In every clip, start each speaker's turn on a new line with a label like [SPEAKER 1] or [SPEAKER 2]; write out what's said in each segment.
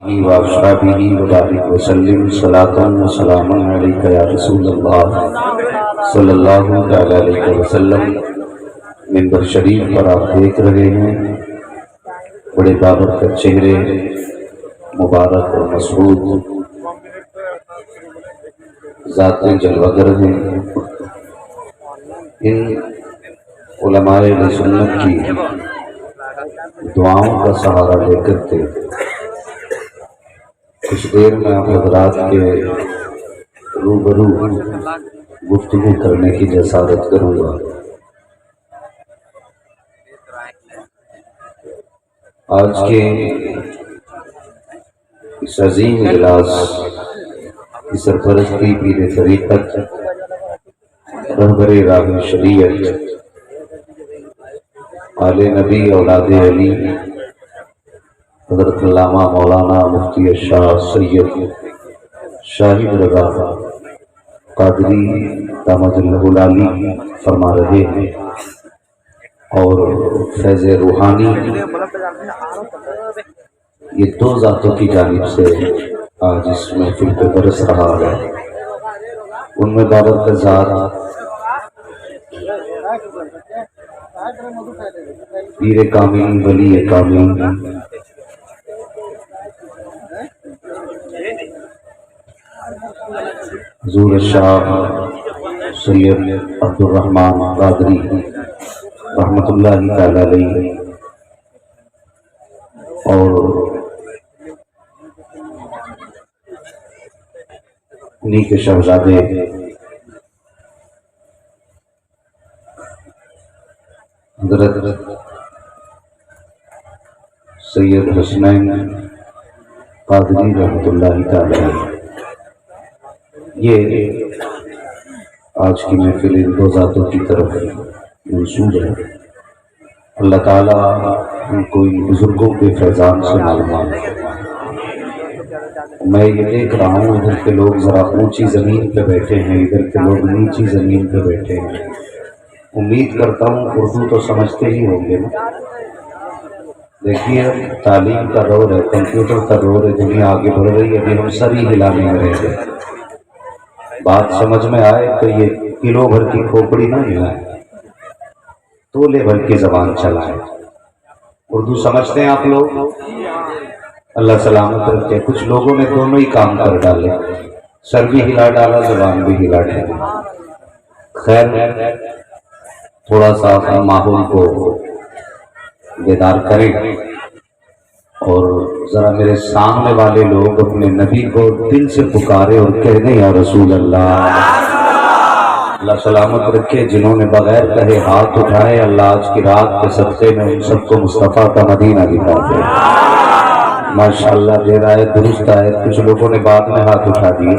[SPEAKER 1] وأصحابه وبارك وسلم صلاة وسلاما عليك يا رسول الله صلی اللہ تعالی علیہ وسلم۔ منبر شریف پر آپ دیکھ رہے ہیں بڑے بابرکت چہرے مبارک اور مسعود ذات جلوگر ہیں۔ ان علماء سنت کی دعاؤں کا سہارا لے کر کے کچھ دیر میں آپ حضرات کے روبرو گفتگو کرنے کی جسارت کروں گا۔ آج کے اس عظیم اجلاس کی سرپرستی پیر طریقت رہبر راہ شریعت آل نبی اولاد علی حضرت علامہ مولانا مفتی شاہ سید شاہد رضا قادری دامت اللہ العالی فرما رہے ہیں، اور فیض روحانی یہ دو ذاتوں کی جانب سے آج اس محفل پہ برس رہا ہے۔ ان میں بابرکت ذات پیر کامل ولی کامل حضور شاہ سید عبدالرحمن قادری رحمت اللہ تعالی علیہ، اور انہی کے شہزادے حضرت سید حسنین قادری رحمت اللہ تعالی علیہ۔ یہ آج کی محفل ان دو ذاتوں کی طرف منسوب ہے۔ اللہ تعالیٰ ان کو ان بزرگوں کے فیضان سے معلوم ہے۔ میں یہ دیکھ رہا ہوں ادھر کے لوگ ذرا اونچی زمین پہ بیٹھے ہیں، ادھر کے لوگ نیچی زمین پہ بیٹھے ہیں۔ امید کرتا ہوں اردو تو سمجھتے ہی ہوں گے نا۔ دیکھیے تعلیم کا دور ہے، کمپیوٹر کا دور ہے، دنیا آگے بڑھ رہی ہے، ابھی ہم سر ہی ہلانے میں رہ گئے۔ بات سمجھ میں آئے تو یہ کلو بھر کی کھوپڑی نہ ہلائے، تولے بھر کی زبان چلائے۔ اردو سمجھتے ہیں آپ لوگ؟ اللہ سلامت رکھے۔ کچھ لوگوں نے دونوں ہی کام کر ڈالے، سر بھی ہلا ڈالا، زبان بھی ہلا ڈالی۔ خیر، تھوڑا سا ماحول کو بیدار کریں، اور ذرا میرے سامنے والے لوگ اپنے نبی کو دل سے پکارے اور کہہ دیں یا رسول اللہ۔ اللہ سلامت رکھے۔ جنہوں نے بغیر کہے ہاتھ اٹھائے، اللہ آج کی رات کے صدقے میں ان سب کو مصطفیٰ کا مدینہ دکھا دے۔ ماشاءاللہ دے رہا ہے، درست ہے۔ کچھ لوگوں نے بعد میں ہاتھ اٹھا دیے،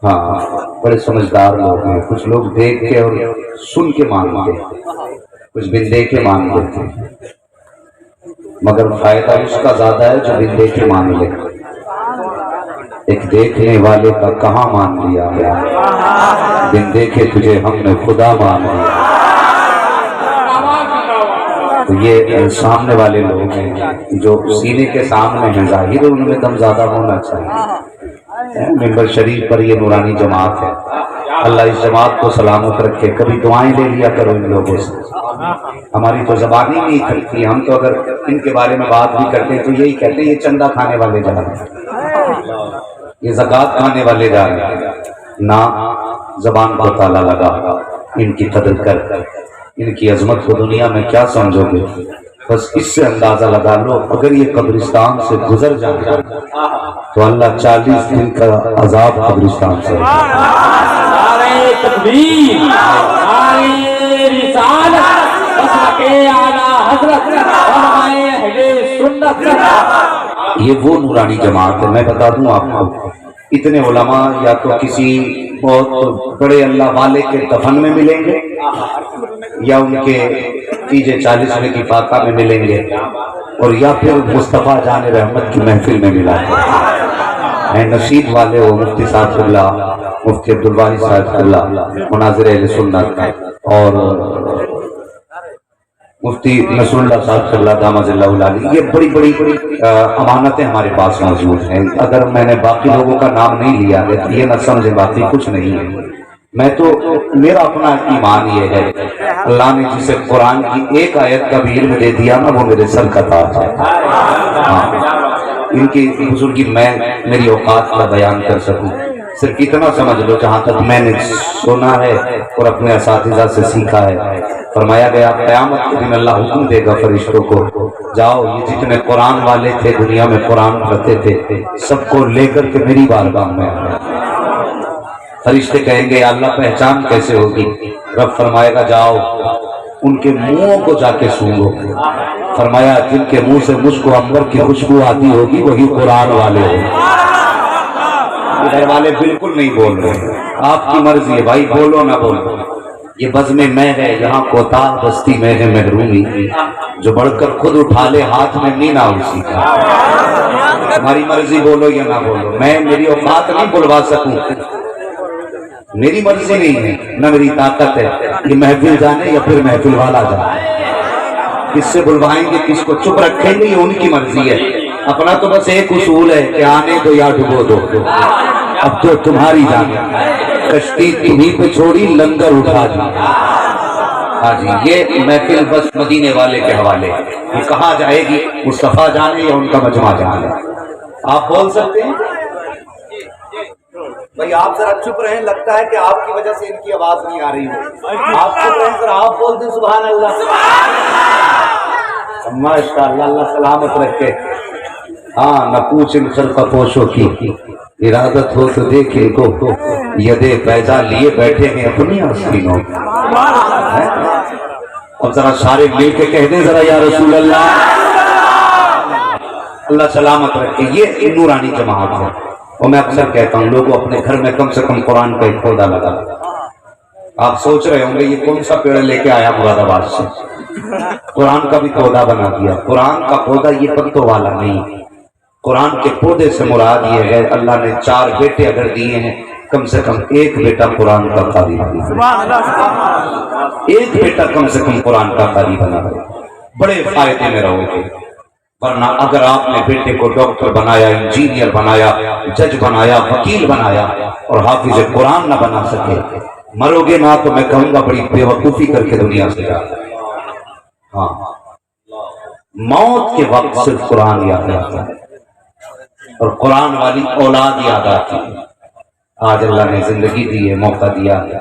[SPEAKER 1] ہاں بڑے سمجھدار لوگ ہیں۔ کچھ لوگ دیکھ کے اور سن کے مانتے، کچھ بن دیکھے مان لیتے، مگر فائدہ اس کا زیادہ ہے جو بن دیکھے مان لے۔ ایک دیکھنے والے کا کہاں مان لیا گیا، بن دیکھے تجھے ہم نے خدا مان لیا۔ تو یہ سامنے والے لوگ ہیں جو سینے کے سامنے ہیں، ظاہر ان میں دم زیادہ ہونا چاہیے۔ منبر شریف پر یہ نورانی جماعت ہے، اللہ اس جماعت کو سلامت رکھے۔ کبھی دعائیں لے لیا کرو ان لوگوں سے، ہماری تو زبان ہی نہیں کھلتی۔ ہم تو اگر ان کے بارے میں بات بھی کرتے ہیں تو یہی کہتے ہیں یہ چندہ کھانے والے جا رہے ہیں، یہ زکوٰۃ کھانے والے جا رہے ہیں۔ نہ، زبان کو تالا لگا، ان کی قدر کر، ان کی عظمت کو دنیا میں کیا سمجھو گے؟ بس اس سے اندازہ لگا لو اگر یہ قبرستان سے گزر جائے تو اللہ 40 دن کا عذاب قبرستان سے یہ وہ نورانی جماعت ہے۔ میں بتا دوں آپ کو، اتنے علماء یا تو کسی بہت بڑے اللہ والے کے دفن میں ملیں گے، یا ان کے تیجے 40ویں کی فاتحہ میں ملیں گے، اور یا پھر مصطفیٰ جان رحمت کی محفل میں ملا ہے۔ نصیب والے وہ مفتی صاحب اللہ، مفتی عبدالباری صاحب اللہ، مناظر اہل سنت، اور مفتی نصراللہ صاحب صلی اللہ دامہ ظلہ علی، یہ بڑی بڑی امانتیں ہمارے پاس موجود ہیں. اگر میں نے باقی لوگوں کا نام نہیں لیا ہے تو یہ نہ سمجھے باقی کچھ نہیں ہے. میں تو میرا اپنا ایمان یہ ہے، اللہ نے جسے قرآن کی ایک آیت کا بھی علم دے دیا نا وہ میرے سر کا تاج ہے. ان کی بزرگی میں میری اوقات کا بیان کر سکوں. صرف اتنا سمجھ لو جہاں تک میں نے سنا ہے اور اپنے اساتذہ سے سیکھا ہے، فرمایا گیا قیامت کے دن اللہ حکم دے گا فرشتوں کو، جاؤ یہ جتنے قرآن والے تھے دنیا میں قرآن پڑھتے تھے سب کو لے کر کے میری بارگاہ میں آئے. فرشتے کہیں گے اللہ پہچان کیسے ہوگی؟ رب فرمائے گا جاؤ ان کے منہوں کو جا کے سونگو. فرمایا جن کے منہ سے مجھ کو عنبر کی خوشبو آتی ہوگی وہی قرآن والے ہوں. ادھر والے بالکل نہیں بول رہے، آپ کی مرضی ہے بھائی، بولو نہ بولو. یہ بزم میں ہے یہاں کوتاہ بستی میں ہے محرومی، جو بڑھ کر خود اٹھا لے ہاتھ میں مینا اسی کا. ہماری مرضی بولو یا نہ بولو، میں میری اوقات نہیں بلوا سکوں، میری مرضی نہیں ہے نہ میری طاقت ہے. یہ محفل جانے یا پھر محفل والا جانے، کس سے بلوائیں گے کس کو چپ رکھیں گے یہ ان کی مرضی ہے. اپنا تو بس ایک اصول ہے کہ آنے دو یا ڈبو دو. اب تو تمہاری جان، کشتی تمہیں پہ چھوڑی لنگر اٹھا دی. ہاں جی یہ محفل بس مدینے والے کے حوالے. یہ کہاں جائے گی مصطفیٰ جانے یا ان کا مجمع جانے. آپ بول سکتے ہیں بھائی؟ آپ ذرا چپ رہیں، لگتا ہے کہ آپ کی وجہ سے ان کی آواز نہیں آ رہی ہو. آپ چپ رہیں ذرا، آپ بول دیں سبحان اللہ. ماشاءاللہ اللہ سلامت رکھے. ہاں نہ پوچھ ان خرقہ پوشوں کی، ارادت ہو تو دیکھے کو یدے بیضا لیے بیٹھے ہیں اپنی آستینوں. اب ذرا سارے مل کے کہہ دیں ذرا یا رسول اللہ. اللہ سلامت رکھے. یہ نورانی جماعت ہے اور میں اکثر کہتا ہوں لوگوں اپنے گھر میں کم سے کم قرآن کا ایک پودا لگا. آپ سوچ رہے ہوں گے یہ کون سا پیڑ لے کے آیا مراد آباد سے؟ قرآن کا بھی پودا بنا دیا. قرآن کا پودا یہ پتوں والا نہیں، قرآن کے پودے سے مراد یہ ہے اللہ نے 4 بیٹے اگر دیے ہیں کم سے کم ایک بیٹا قرآن کا قاری بنا، ایک بیٹا کم سے کم قرآن کا قاری بنا، بڑے فائدے میں رہو گے. ورنہ اگر آپ نے بیٹے کو ڈاکٹر بنایا، انجینئر بنایا، جج بنایا، وکیل بنایا اور حافظ قرآن نہ بنا سکے، مرو گے نہ تو میں کہوں گا بڑی بے وقوفی کر کے دنیا سے جا. ہاں موت کے وقت صرف قرآن یاد آتا ہے اور قرآن والی اولاد یاد آتی ہے. آج اللہ نے زندگی دی ہے، موقع دیا ہے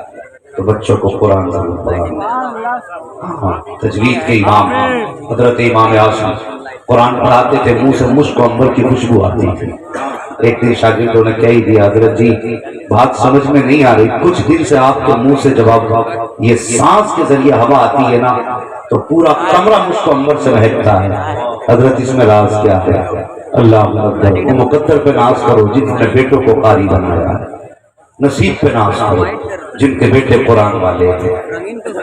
[SPEAKER 1] تو بچوں کو قرآن ضرور پڑھانا. تجوید کے امام حضرت امام اعظم قرآن پڑھاتے تھے، منہ سے مشک و عنبر کی خوشبو آتی تھی. ایک دن شاگردوں نے کہہ دیا حضرت جی بات سمجھ میں نہیں آ رہی، کچھ دن سے آپ کے منہ سے جب آپ یہ سانس کے ذریعے ہوا آتی ہے نا تو پورا کمرہ مشک و عنبر سے مہکتا ہے. حضرت اس میں راز کیا ہے؟ اللہ اکبر. مقدر پہ ناز کرو جن نے بیٹوں کو قاری بنایا، نصیب پہ ناز کرو جن کے بیٹے قرآن والے ہیں.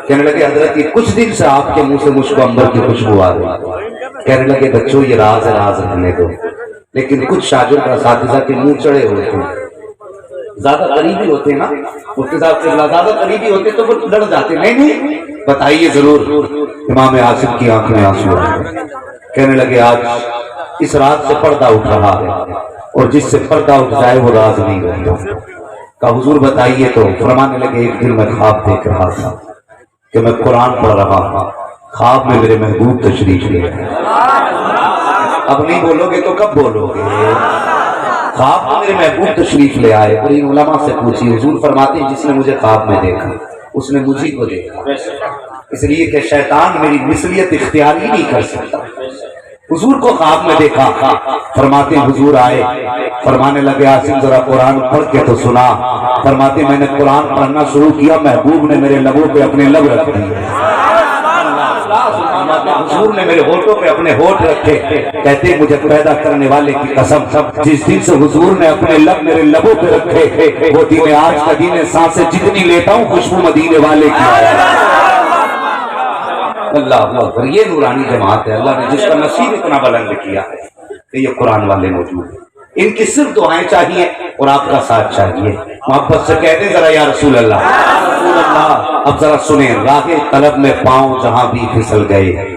[SPEAKER 1] کہنے لگے حضرت یہ کچھ دن سے آپ کے منہ سے مشک و عنبر کی خوشبو آ رہی. کہنے لگے بچوں یہ راز ہے، راز رہنے دو. لیکن کچھ شاگرد اساتذہ کے منہ چڑھے ہوتے ہیں، زیادہ قریبی ہوتے ہیں نا، مفتی صاحب سے زیادہ قریبی ہوتے تو وہ ڈر جاتے. نہیں بتائیے ضرور. امام عاصم کی آنکھ میں آنسو آئے. کہنے لگے آج اس رات سے پردہ اٹھ رہا ہے اور جس سے پردہ اٹھ جائے وہ راز نہیں رہتا. کہا حضور بتائیے تو. فرمانے لگے ایک دن میں خواب دیکھ رہا تھا کہ میں قرآن پڑھ رہا تھا، خواب میں میرے محبوب تشریف لے گئے. اب نہیں بولو گے تو کب بولو گے؟ خواب میں میرے محبوب تشریف لے آئے. اور ان علماء سے پوچھی. حضور فرماتے ہیں جس نے مجھے خواب میں دیکھا اس نے مجھے کو دیکھا، اس لیے کہ شیطان میری مثلیت اختیار ہی نہیں کر سکتا. حضور کو خواب میں دیکھا. فرماتے ہیں حضور آئے، فرمانے لگے عاصم ذرا قرآن پڑھ کے تو سنا. فرماتے میں نے قرآن پڑھنا شروع کیا، محبوب نے میرے لبوں پہ اپنے لب رکھ دیے. حضور نے میرے ہونٹوں پہ اپنے ہونٹ رکھے. کہتے ہیں مجھے پیدا کرنے والے کی قسم جس دن سے حضور نے اپنے لب میرے لبوں پہ رکھے وہ دن آج کا دن ہے. سانسیں جتنی لیتا ہوں خوشبو مدینے والے کی آیا. اللہ اکبر. یہ نورانی جماعت ہے. اللہ نے جس کا نصیب اتنا بلند کیا کہ یہ قرآن والے موجود ہیں. ان کی صرف دعائیں چاہیے اور آپ کا ساتھ چاہیے. محبت سے کہتے ذرا یا رسول اللہ. اب ذرا سنیں, راہ طلب میں پاؤں جہاں بھی پھسل گئے.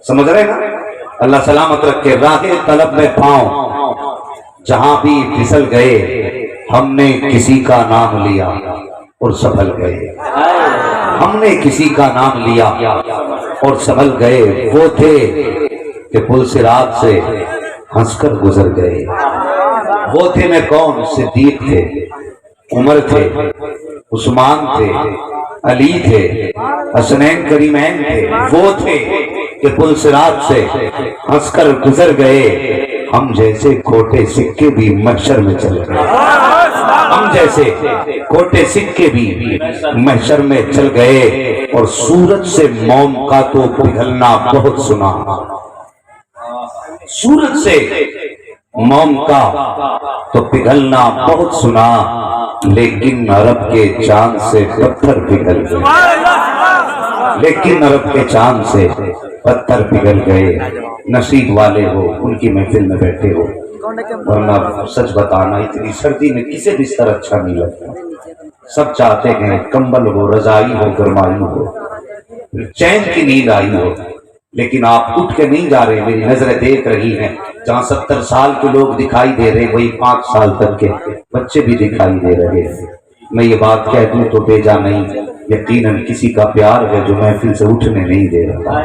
[SPEAKER 1] سمجھ رہے نا, اللہ سلامت رکھے. راہ طلب میں پاؤں جہاں بھی پھسل گئے, ہم نے کسی کا نام لیا اور سنبھل گئے. ہم نے کسی کا نام لیا اور سنبھل گئے. وہ تھے کہ پل صراط سے ہنس کر گزر گئے. وہ تھے میں کون, صدیق تھے, عمر تھے, عثمان تھے, علی تھے, حسنین کریمین تھے. وہ تھے کہ پل صراط سے ہنس کر گزر گئے. ہم جیسے کھوٹے سکے بھی محشر میں چل گئے. ہم جیسے کھوٹے سکے بھی محشر میں چل گئے. اور سورج سے موم کا تو پگھلنا بہت سنا. سورج سے موم کا تو پگھلنا بہت سنا, لیکن عرب کے چاند سے پتھر پگھل گئے. لیکن عرب کے چاند سے پتھر پگھل گئے. نصیب والے ہو, ان کی محفل میں بیٹھے ہو, ورنہ سچ بتانا اتنی سردی میں کسے بستر اچھا نہیں لگتا. سب چاہتے ہیں کمبل ہو, رضائی ہو, گرمائی ہو, چین کی نیند آئی ہو. لیکن آپ اٹھ کے نہیں جا رہے, میری نظریں دیکھ رہی ہیں. جہاں 70 سال کے لوگ دکھائی دے رہے, وہی 5 سال تک کے بچے بھی دکھائی دے رہے. میں یہ بات کہہ دوں تو بیجا نہیں, یقیناً کسی کا پیار ہے جو محفل سے اٹھنے نہیں دے رہا.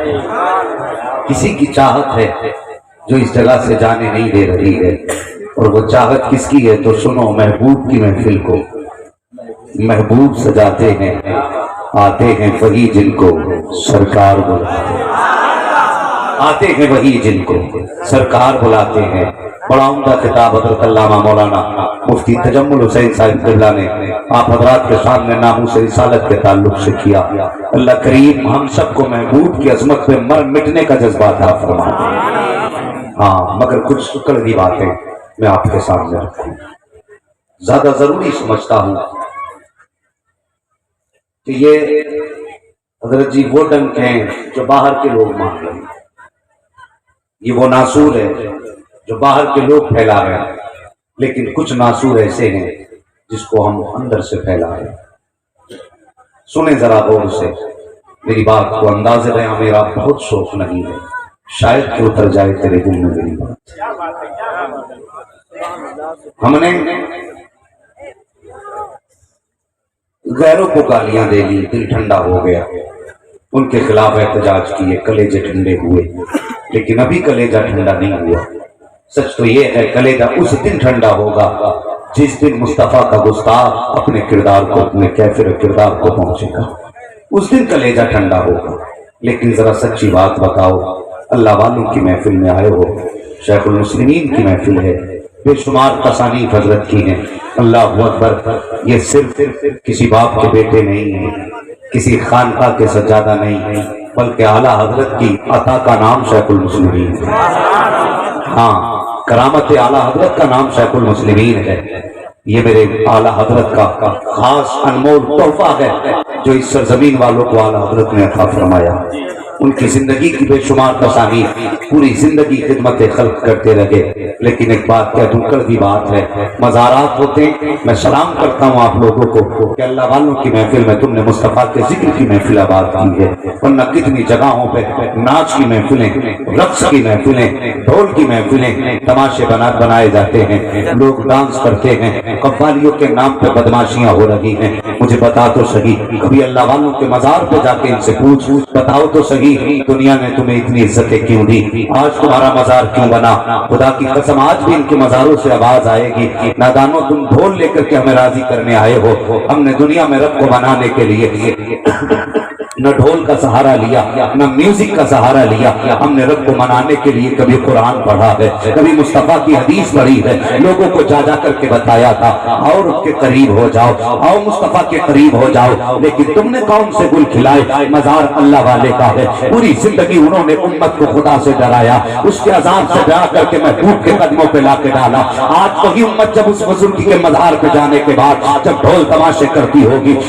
[SPEAKER 1] کسی کی چاہت ہے جو اس جگہ سے جانے نہیں دے رہی ہے. اور وہ چاہت کس کی ہے تو سنو, محبوب کی محفل کو محبوب سجاتے ہیں. آتے ہیں وہی جن کو سرکار بلاتے ہیں. آتے ہیں وہی جن کو سرکار بلاتے ہیں. بڑا عمدہ خطاب حضرت علامہ مولانا مفتی تجمل حسین صاحب قبلہ نے آپ حضرات کے سامنے ناموس رسالت کے تعلق سے کیا. اللہ کریم ہم سب کو محبوب کی عظمت پہ مر مٹنے کا جذبہ عطا فرمائے. ہاں, مگر کچھ کڑوی باتیں میں آپ کے سامنے رکھوں. زیادہ ضروری سمجھتا ہوں کہ یہ حضرت جی وہ ڈنک ہیں جو باہر کے لوگ مان رہے ہیں. یہ وہ ناسور ہے جو باہر کے لوگ پھیلا رہے ہیں. لیکن کچھ ناسور ایسے ہیں جس کو ہم اندر سے پھیلا رہے ہیں. سنیں ذرا غور سے میری بات کو. انداز بیاں میرا بہت شوق نہیں ہے, شاید کہ اتر جائے تیرے دل میں میری بات. ہم نے غیروں کو گالیاں دے لی, دل ٹھنڈا ہو گیا, ان کے خلاف احتجاج کیے, کلیجے ٹھنڈے ہوئے. لیکن ابھی کلیجہ ٹھنڈا نہیں ہوا. سچ تو یہ ہے کلیجہ اس دن ٹھنڈا ہوگا جس دن مصطفیٰ کا گستاخ اپنے کردار کو, اپنے کیفر کردار کو پہنچے گا. اس دن کلیجہ ٹھنڈا ہوگا. لیکن ذرا سچی بات بتاؤ, اللہ والوں کی محفل میں آئے ہو, شیخ المسلمین کی محفل ہے, بے شمار تصانیف حضرت کی ہیں. اللہ اکبر. یہ صرف کسی باپ کے بیٹے نہیں ہیں, کسی خانقاہ کے سجادہ نہیں ہیں, بلکہ اعلیٰ حضرت کی عطا کا نام شیخ المسلمین ہے. ہاں, کرامت اعلیٰ حضرت کا نام شیخ المسلمین ہے. یہ میرے اعلیٰ حضرت کا خاص انمول تحفہ ہے جو اس سرزمین والوں کو اعلیٰ حضرت نے عطا فرمایا. ان کی زندگی کی بے شمار تصانیف, پوری زندگی خدمت خلق کرتے رہے. لیکن ایک بات کہہ دوں, کڑوی بات ہے, مزارات ہوتے ہیں. میں سلام کرتا ہوں آپ لوگوں کو کہ اللہ والوں کی محفل میں تم نے مصطفیٰ کے ذکر کی محفل آباد کی ہے. ورنہ کتنی جگہوں پہ ناچ کی محفلیں, رقص کی محفلیں, ڈھول کی محفلیں, تماشے بنائے جاتے ہیں, لوگ ڈانس کرتے ہیں, قوالیوں کے نام پہ بدماشیاں ہو رہی ہیں. مجھے بتا تو صحیح, کبھی اللہ والوں کے مزار پہ جا کے ان سے پوچھ, بتاؤ تو صحیح, دنیا نے تمہیں اتنی عزتیں کیوں دی, آج تمہارا مزار کیوں بنا؟ خدا کی قسم آج بھی ان کے مزاروں سے آواز آئے گی, نادانوں تم ڈھول لے کر کے ہمیں راضی کرنے آئے ہو. ہم نے دنیا میں رب کو منانے کے لیے نہ ڈھول کا سہارا لیا, نہ میوزک کا سہارا لیا. ہم نے رب کو منانے کے لیے کبھی قرآن پڑھا ہے, کبھی مصطفیٰ کی حدیث پڑھی ہے, لوگوں کو جا کر کے بتایا تھا اور اس کے قریب ہو جاؤ, آؤ مصطفیٰ کے قریب ہو جاؤ. لیکن تم نے کون سے گل کھلائے؟ مزار اللہ والے کا ہے. پوری زندگی انہوں نے امت کو خدا سے ڈرایا, اس کے عذاب سے ڈرا کر کے محبوب کے قدموں پہ لا کے ڈالا. آج وہی امت جب اس بزرگ کے مزار پہ جانے کے بعد جب ڈھول تماشے کرتی ہوگی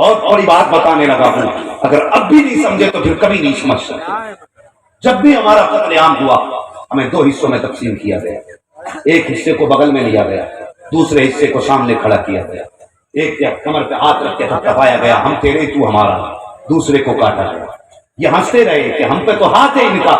[SPEAKER 1] بہت بڑی بات بتانے لگا ہوں، اگر اب بھی نہیں سمجھے تو پھر کبھی نہیں سمجھ سکتے۔ جب بھی ہمارا قتل عام ہوا ہمیں 2 حصوں میں تقسیم کیا گیا، ایک حصے کو بغل میں لیا گیا، دوسرے حصے کو سامنے کھڑا کیا گیا، ایک کے کمر پہ ہاتھ رکھ کے تھپتھپایا گیا، ہم تیرے تو ہمارا، دوسرے کو کاٹا گیا۔ یہ ہنستے رہے کہ ہم پہ تو ہاتھ ہے ان کا،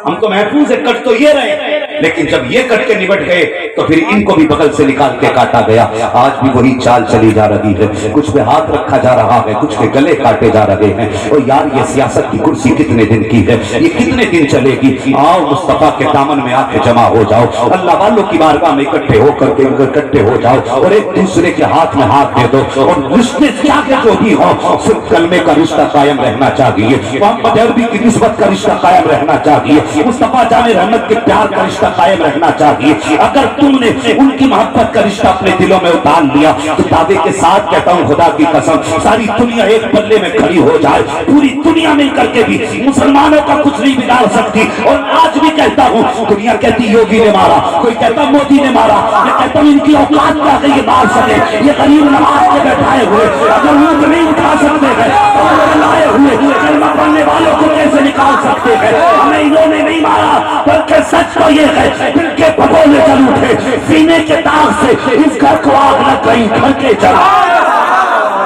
[SPEAKER 1] ہم تو محفوظ ہے، کٹ تو یہ رہے، لیکن جب یہ کٹ کے نبٹ گئے تو پھر ان کو بھی بغل سے نکال کے کاٹا گیا۔ آج بھی وہی چال چلی جا رہی ہے، کچھ پہ ہاتھ رکھا جا رہا ہے، کچھ پہ گلے کاٹے جا رہے ہیں۔ اور یار یہ سیاست کی کرسی کتنے دن کی ہے، یہ کتنے دن چلے گی؟ آؤ مصطفیٰ کے دامن میں آ کے جمع ہو جاؤ، اللہ والوں کی بارگاہ میں اکٹھے ہو کر کے اکٹھے ہو جاؤ اور ایک دوسرے کے ہاتھ میں ہاتھ دے دو، اور رشتے چاہے جو بھی ہو صرف کلمے کا رشتہ قائم رہنا چاہیے، محمد عربی کی نسبت کا رشتہ قائم رہنا چاہیے، مصطفیٰ جان رحمت کے پیار کا رشتہ قائم رہنا چاہیے۔ اگر تم نے ان کی محبت کا رشتہ اپنے دلوں میں اتار لیا تو دعوے کے ساتھ کہتا ہوں خدا کی قسم ساری دنیا ایک پلے میں کھڑی ہو جائے، پوری دنیا مل کر کے بھی مسلمانوں کا کچھ نہیں بگاڑ سکتی۔ اور آج بھی کہتا ہوں، دنیا کہتی یوگی نے مارا، کوئی کہتا مودی نے مارا، میں کہتا ہوں ان کی اوقات کیا کہ یہ مار سکے، یہ غریب نواز کے بیٹھائے ہوئے اگر اونٹ نہیں اٹھا سکتے ہیں تو لائے ہوئے کلمہ پڑھنے والوں کو کیسے نکال سکتے ہیں؟ ہمیں انہوں نے نہیں مارا، بلکہ سچ تو یہ ہے دل کے پھپولے جل اٹھے، سینے کے داغ سے اس گھر کو آگ نہ کہیں گھر کے چلا۔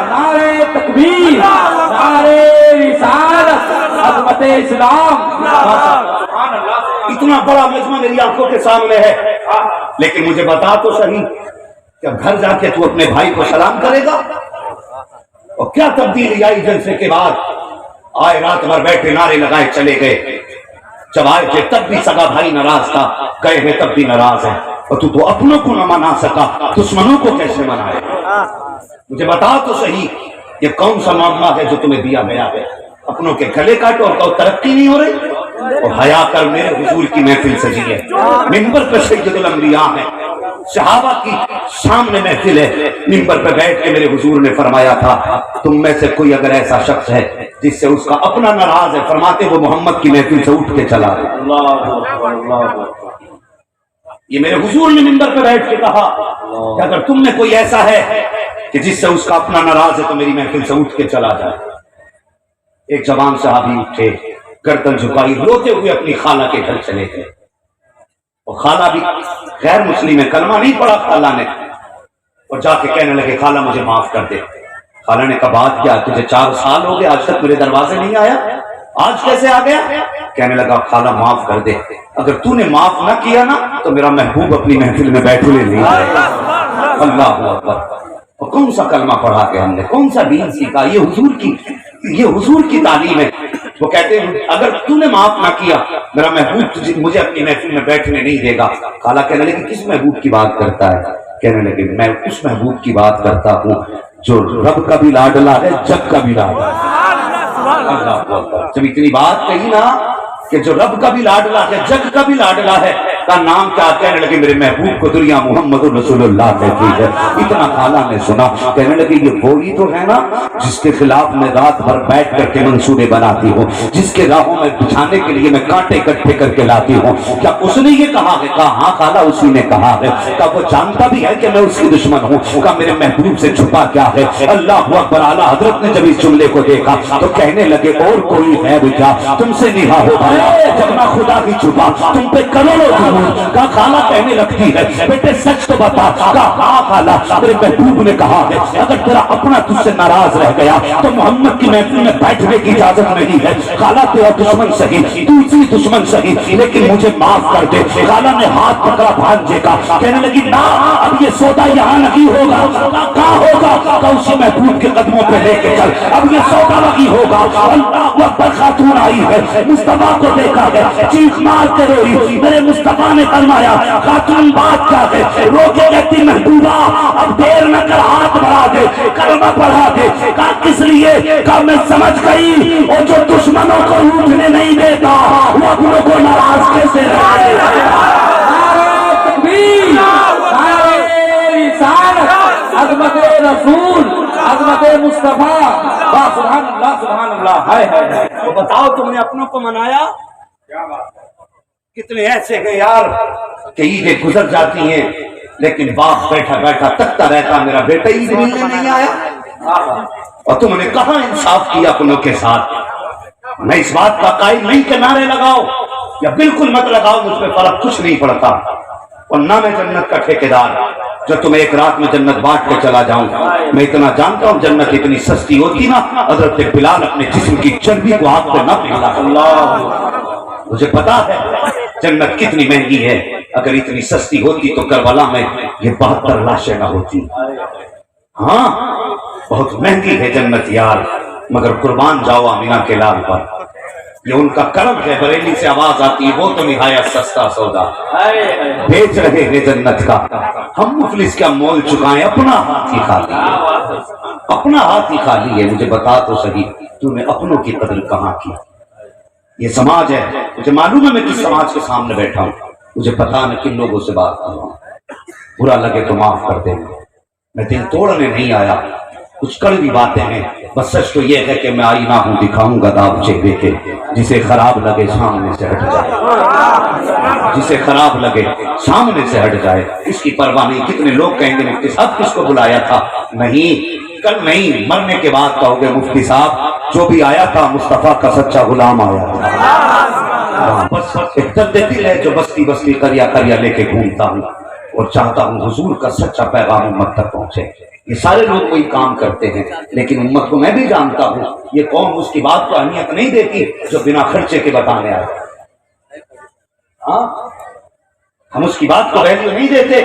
[SPEAKER 2] نعرہ تکبیر، نعرہ رسالت، عظمت اسلام۔
[SPEAKER 1] اتنا بڑا مجمع میری آنکھوں کے سامنے ہے، لیکن مجھے بتا تو صحیح کہ گھر جا کے تو اپنے بھائی کو سلام کرے گا؟ اور کیا تبدیلی آئی جلسے کے بعد؟ آئے رات بھر بیٹھے نعرے لگائے چلے گئے، جب آئے تھے تب بھی سگا بھائی ناراض تھا، گئے ہیں تب بھی ناراض ہے، اور تو اپنوں کو نہ منا سکا، دشمنوں کو کیسے منائے؟ مجھے بتا تو صحیح یہ کون سا معاملہ ہے جو تمہیں دیا گیا ہے؟ اپنوں کے گلے کاٹو اور کہو ترقی نہیں ہو رہی؟ اور حیا کر، میرے حضور کی محفل سجی ہے، منبر پہ سید الانبیاء ہے، صحابہ کی سامنے محفل ہے، منبر پہ بیٹھ کے میرے حضور نے فرمایا تھا تم میں سے کوئی اگر ایسا شخص ہے جس سے اس کا اپنا ناراض ہے، فرماتے وہ محمد کی محفل سے اٹھ کے چلا گیا۔ یہ میرے حضور نے منبر پہ بیٹھ کے کہا کہ اگر تم میں کوئی ایسا ہے کہ جس سے اس کا اپنا ناراض ہے تو میری محفل سے اٹھ کے چلا جائے۔ ایک جوان صحابی اٹھے، گردن جھکائی، روتے ہوئے اپنی خالہ کے گھر چلے گئے، اور خالہ بھی غیر مسلم ہے، کلمہ نہیں پڑھا خالہ نے، اور جا کے کہنے لگے خالہ مجھے معاف کر دے۔ خالہ نے کہا بات کیا، تجھے 4 سال ہو گئے آج تک میرے دروازے نہیں آیا، آج کیسے آ گیا؟ کہنے لگا خالہ معاف کر دے، اگر تو نے معاف نہ کیا نا تو میرا محبوب اپنی محفل میں بیٹھے نہیں آئے گا۔ اللہ اکبر۔ اور کون سا کلمہ پڑھا کے ہم نے، کون سا دین سیکھا؟ یہ حضور کی تعلیم ہے۔ وہ کہتے ہیں اگر تو نے معاف نہ کیا میرا محبوب مجھے اپنی محفل میں بیٹھنے نہیں دے گا۔ خالہ کہنے لگے کس محبوب کی بات کرتا ہے؟ کہنے لگے میں اس محبوب کی بات کرتا ہوں جو رب کا بھی لاڈلا ہے، جگ کا بھی لاڈلا ہے۔ اللہ اکبر۔ جب اتنی بات کہی نا کہ جو رب کا بھی لاڈلا ہے، جگ کا بھی لاڈلا ہے، کا نام کیا؟ کہنے لگے میرے محبوب کو دنیا محمد رسول اللہ کہتی ہے۔ اتنا خالہ نے سنا، کہنے لگے یہ وہی تو ہے نا جس کے خلاف میں رات بھر بیٹھ کر کے منصوبے بناتی ہوں، جس کے راہوں میں بچھانے کے لیے میں کانٹے اکٹھے کر کے لاتی ہوں، کیا اس نے یہ کہا ہے؟ کہا ہاں خالہ اسی نے کہا ہے۔ کہا وہ جانتا بھی ہے کہ میں اس کی دشمن ہوں؟ کہا میرے محبوب سے چھپا کیا ہے؟ اللہ اکبر۔ اعلیٰ حضرت نے جب اس جملے کو دیکھا تو کہنے لگے اور کوئی ہے کیا تم سے نہا ہو گیا جب نہ خدا بھی چھپا تم پہ کروڑوں درود۔ کہا خالہ کہنے لگتی ہے بیٹے سچ تو بتا۔ کہا ہاں خالہ میرے محبوب نے کہا ہے اگر تیرا اپنا تجھ سے ناراض رہ گیا تو محمد کی محفل میں بیٹھنے کی اجازت نہیں ہے۔ خالہ تیرا دشمن صحیح، دوسری دشمن صحیح، لیکن مجھے معاف کر دے۔ خالہ نے ہاتھ پکڑا بھانجے کا، کہنے لگی نا اب یہ سودا یہاں نہیں ہوگا۔ کہاں ہوگا؟ کہا اسی محبوب کے قدموں پہ لے کے چل، اب یہ سودا نہیں ہوگا۔ اللہ اکبر۔ خاتون آئی ہے، مصطفیٰ کو دیکھا گیا، چیخ مار کے روئی، میرے مصطفیٰ نے فرمایا خاتون بات کیا ہے؟ رو کے کہتی محبوبہ اب دیر نہ کر ہاتھ بڑھا دے، کلمہ پڑھا دے۔ کہا کس لیے؟ کہا میں سمجھ گئی اور جو دشمنوں کو روٹنے نہیں دیتا وہ اپنوں کو ناراض کیسے رہے۔
[SPEAKER 2] عظمت رسول، عظمت مصطفیٰ، سبحان اللہ سبحان اللہ۔ ہائے ہائے۔
[SPEAKER 1] تو بتاؤ تم نے اپنوں کو منایا؟ کتنے ایسے ہیں یار کہ عیدیں گزر جاتی ہیں لیکن باپ بیٹھا بیٹھا تکتا رہتا میرا بیٹا عید ملنے نہیں آیا، اور تم نے کہاں انصاف کیا اپنوں کے ساتھ؟ میں اس بات کا قائل نہیں کہ نعرے لگاؤ یا بالکل مت لگاؤ، مجھ پہ فرق کچھ نہیں پڑتا، اور نہ میں جنت کا ٹھیکیدار جو تمہیں ایک رات میں جنت بانٹ کے چلا جاؤں۔ میں اتنا جانتا ہوں جنت اتنی سستی ہوتی نا، حضرت بلال اپنے جسم کی چربی کو آگ پہ نہ پگھلا۔ مجھے پتا ہے جنت کتنی مہنگی ہے، اگر اتنی سستی ہوتی تو کربلا میں یہ 72 لاشیں نہ ہوتی۔ ہاں بہت مہنگی ہے جنت یار، مگر قربان جاؤ آمینہ کے لال پر، یہ ان کا کرم ہے۔ بریلی سے آواز آتی ہے وہ تو نہایت سستا سودا بیچ رہے ہیں جنت کا، ہم مفلس کیا مول چکائیں، اپنا ہاتھ ہی خالی ہے، اپنا ہاتھ ہی خالی ہے۔ مجھے بتا تو صحیح تو نے اپنوں کی قدر کہاں کی؟ یہ سماج ہے، مجھے معلوم ہے میں کس سماج کے سامنے بیٹھا ہوں، مجھے پتا میں کن لوگوں سے بات کر رہا ہوں، برا لگے تو معاف کر دیں۔ میں دل توڑنے نہیں آیا، کچھ کڑوی باتیں ہیں، بس سچ تو یہ ہے کہ میں آئینہ ہوں، دکھاؤں گا داغ چہرے کے، جسے خراب لگے سامنے سے ہٹ جائے، جسے خراب لگے سامنے سے ہٹ جائے، اس کی پرواہ نہیں کتنے لوگ کہیں گے مفتی صاحب کس کو بلایا تھا، نہیں کل نہیں مرنے کے بعد کہو گے مفتی صاحب جو بھی آیا تھا مصطفیٰ کا سچا غلام آیا تھا۔ بس ایک درد دل ہے جو بستی بستی قریہ قریہ لے کے گھومتا ہوں اور چاہتا ہوں حضور کا سچا پیغام امت تک پہنچے۔ یہ سارے لوگ وہی کام کرتے ہیں، لیکن امت کو میں بھی جانتا ہوں یہ قوم اس کی بات کو اہمیت نہیں دیتی جو بنا خرچے کے بتانے آئے۔ ہاں ہم اس کی بات کو ویلیو نہیں دیتے،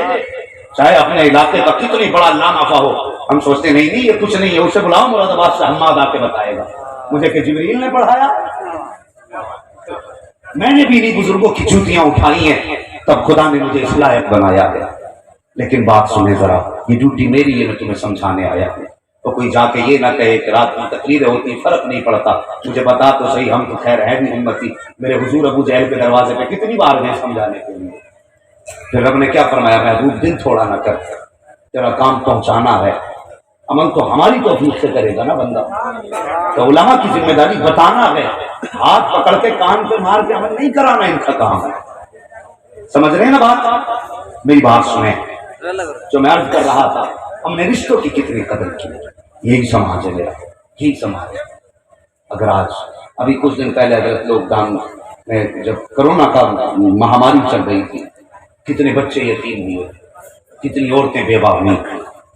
[SPEAKER 1] چاہے اپنے علاقے کا کتنی بڑا نافع ہو، ہم سوچتے نہیں نہیں یہ کچھ نہیں ہے، اسے بلاؤ مراد آباد سے حماد آ کے بتائے گا مجھے کہ جبریل نے پڑھایا۔ میں نے بھی نہیں بزرگوں کی جوتیاں اٹھائی ہیں، تب خدا نے مجھے اس لائق بنایا ہے۔ لیکن بات سنیں ذرا، یہ ڈیوٹی میری ہے، میں تمہیں سمجھانے آیا ہوں، تو کوئی جا کے یہ نہ کہے کہ رات میں تقریریں ہوتی فرق نہیں پڑتا۔ مجھے بتا تو صحیح، ہم تو خیر ہے بھی امتی، میرے حضور ابو جہل کے دروازے پہ کتنی بار گئے سمجھانے کے لیے، پھر رب نے کیا فرمایا محبوب دل تھوڑا نہ کر، تیرا کام پہنچانا ہے، عمل تو ہماری توفیق سے کرے گا نا بندہ، تو علماء کی ذمہ داری بتانا ہے، ہاتھ پکڑ کے کان پہ مار کے عمل نہیں کرانا ان کا کام ہے۔ سمجھ رہے ہیں نا بات؟ میری بات سنیں، جو میں عرض کر رہا تھا ہم نے رشتوں کی کتنی قدر کی، یہی سماج ہے میرا، یہی سماج ہے۔ اگر آج ابھی کچھ دن پہلے حضرت لاک ڈاؤن میں جب کرونا کا مہاماری چل رہی تھی، کتنے بچے یتیم ہوئے، کتنی عورتیں بیوہ ہوئی،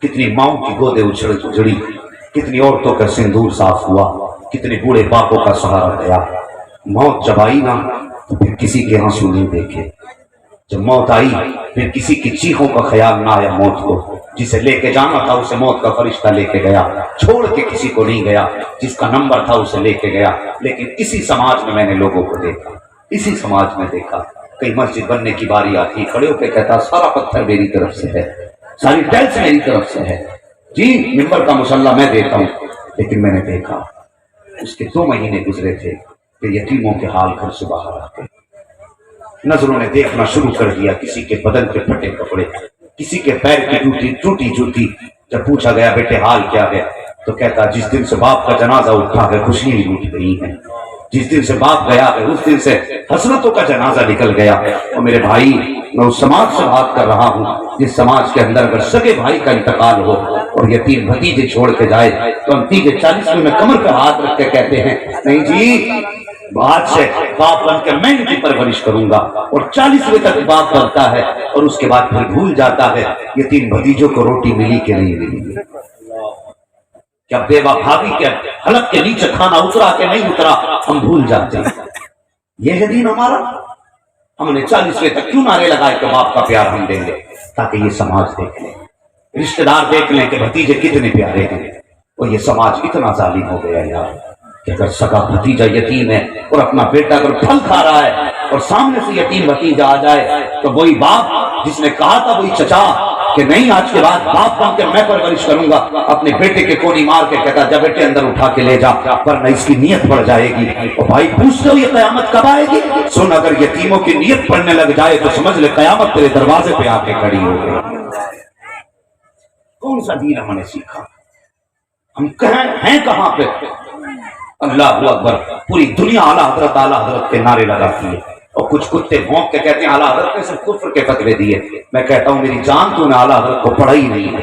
[SPEAKER 1] کتنی ماؤں کی گودیں اجڑی، کتنی عورتوں کا سندور صاف ہوا، کتنے بوڑھے باپوں کا سہارا گیا۔ موت جب آئی نا تو پھر کسی کے آنسو نہیں دیکھے، جب موت آئی پھر کسی کی چیخوں کا خیال نہ آیا موت کو، جسے لے کے جانا تھا اسے موت کا فرشتہ لے کے گیا، چھوڑ کے کسی کو نہیں گیا، جس کا نمبر تھا اسے لے کے گیا۔ لیکن اسی سماج میں نے لوگوں کو دیکھا، اسی سماج میں دیکھا، کئی مسجد بننے کی باری آتی کھڑے ہو کے کہتا سارا پتھر میری طرف سے ہے، ساری ٹیلس میری طرف سے ہے، جی ممبر کا مصلی میں دیتا ہوں۔ لیکن میں نے دیکھا اس کے 2 مہینے گزرے تھے کہ یتیموں کے حال گھر سے باہر آتے، نظروں نے دیکھنا شروع کر دیا، کسی کے بدن پہ پھٹے کپڑے، کسی کے پیر کی ٹوٹی جوتی۔ جب پوچھا گیا بیٹے حال کیا ہے تو کہتا جس دن سے باپ کا جنازہ اٹھا ہے خوشیاں لوٹ گئی ہیں، جس دن سے باپ گیا ہے اس دن سے حسرتوں کا جنازہ نکل گیا۔ اور میرے بھائی میں اس سماج سے بات کر رہا ہوں جس سماج کے اندر اگر سگے بھائی کا انتقال ہو اور یتیم بھتیجے چھوڑ کے جائے تو ہم 40 میں کمر پہ ہاتھ رکھ کے کہتے ہیں نہیں جی بعد سے باپ بن کے میں ان کی پرورش کروں گا، اور 40ویں تک باپ بنتا ہے اور اس کے بعد پھر بھول جاتا ہے یتیم بھتیجوں کو روٹی ملی کہ نہیں ملی، کیا بیوہ بھابھی کے حلق کے نیچے کھانا اترا کہ نہیں اترا ہم بھول جاتے ہیں۔ یہ ہے دین ہمارا؟ ہم نے 40ویں تک کیوں نعرے لگائے کہ باپ کا پیار ہم دیں گے، تاکہ یہ سماج دیکھ لیں، رشتہ دار دیکھ لیں کہ بھتیجے کتنے پیارے ہیں۔ اور یہ سماج اتنا ظالم ہو گیا یار کہ اگر سگا بھتیجا یتیم ہے اور اپنا بیٹا اگر پھل کھا رہا ہے اور سامنے سے یتیم بھتیجا آ جائے تو وہی باپ جس نے کہا تھا وہی چچا کہ نہیں آج کے بعد باپ بن کے میں پرورش کروں گا، اپنے بیٹے کے کونی مار کے کہتا جب بیٹے اندر اٹھا کے لے جا ورنہ اس کی نیت بڑھ جائے گی۔ اور بھائی پوچھتے ہو یہ قیامت کب آئے گی؟ سن اگر یتیموں کی نیت پڑھنے لگ جائے تو سمجھ لے قیامت تیرے دروازے پہ آ کے کھڑی ہو گئی۔ کون سا دین ہم نے سیکھا؟ ہم ہیں کہاں پہ؟ اللہ اکبر، پوری دنیا اعلیٰ حضرت کے نعرے لگاتی ہے اور کچھ کتے بھونک کے کہتے ہیں اعلیٰ حضرت نے صرف کفر کے فتوے دیے۔ میں کہتا ہوں میری جان تو نے اعلیٰ حضرت کو پڑھا ہی نہیں ہے،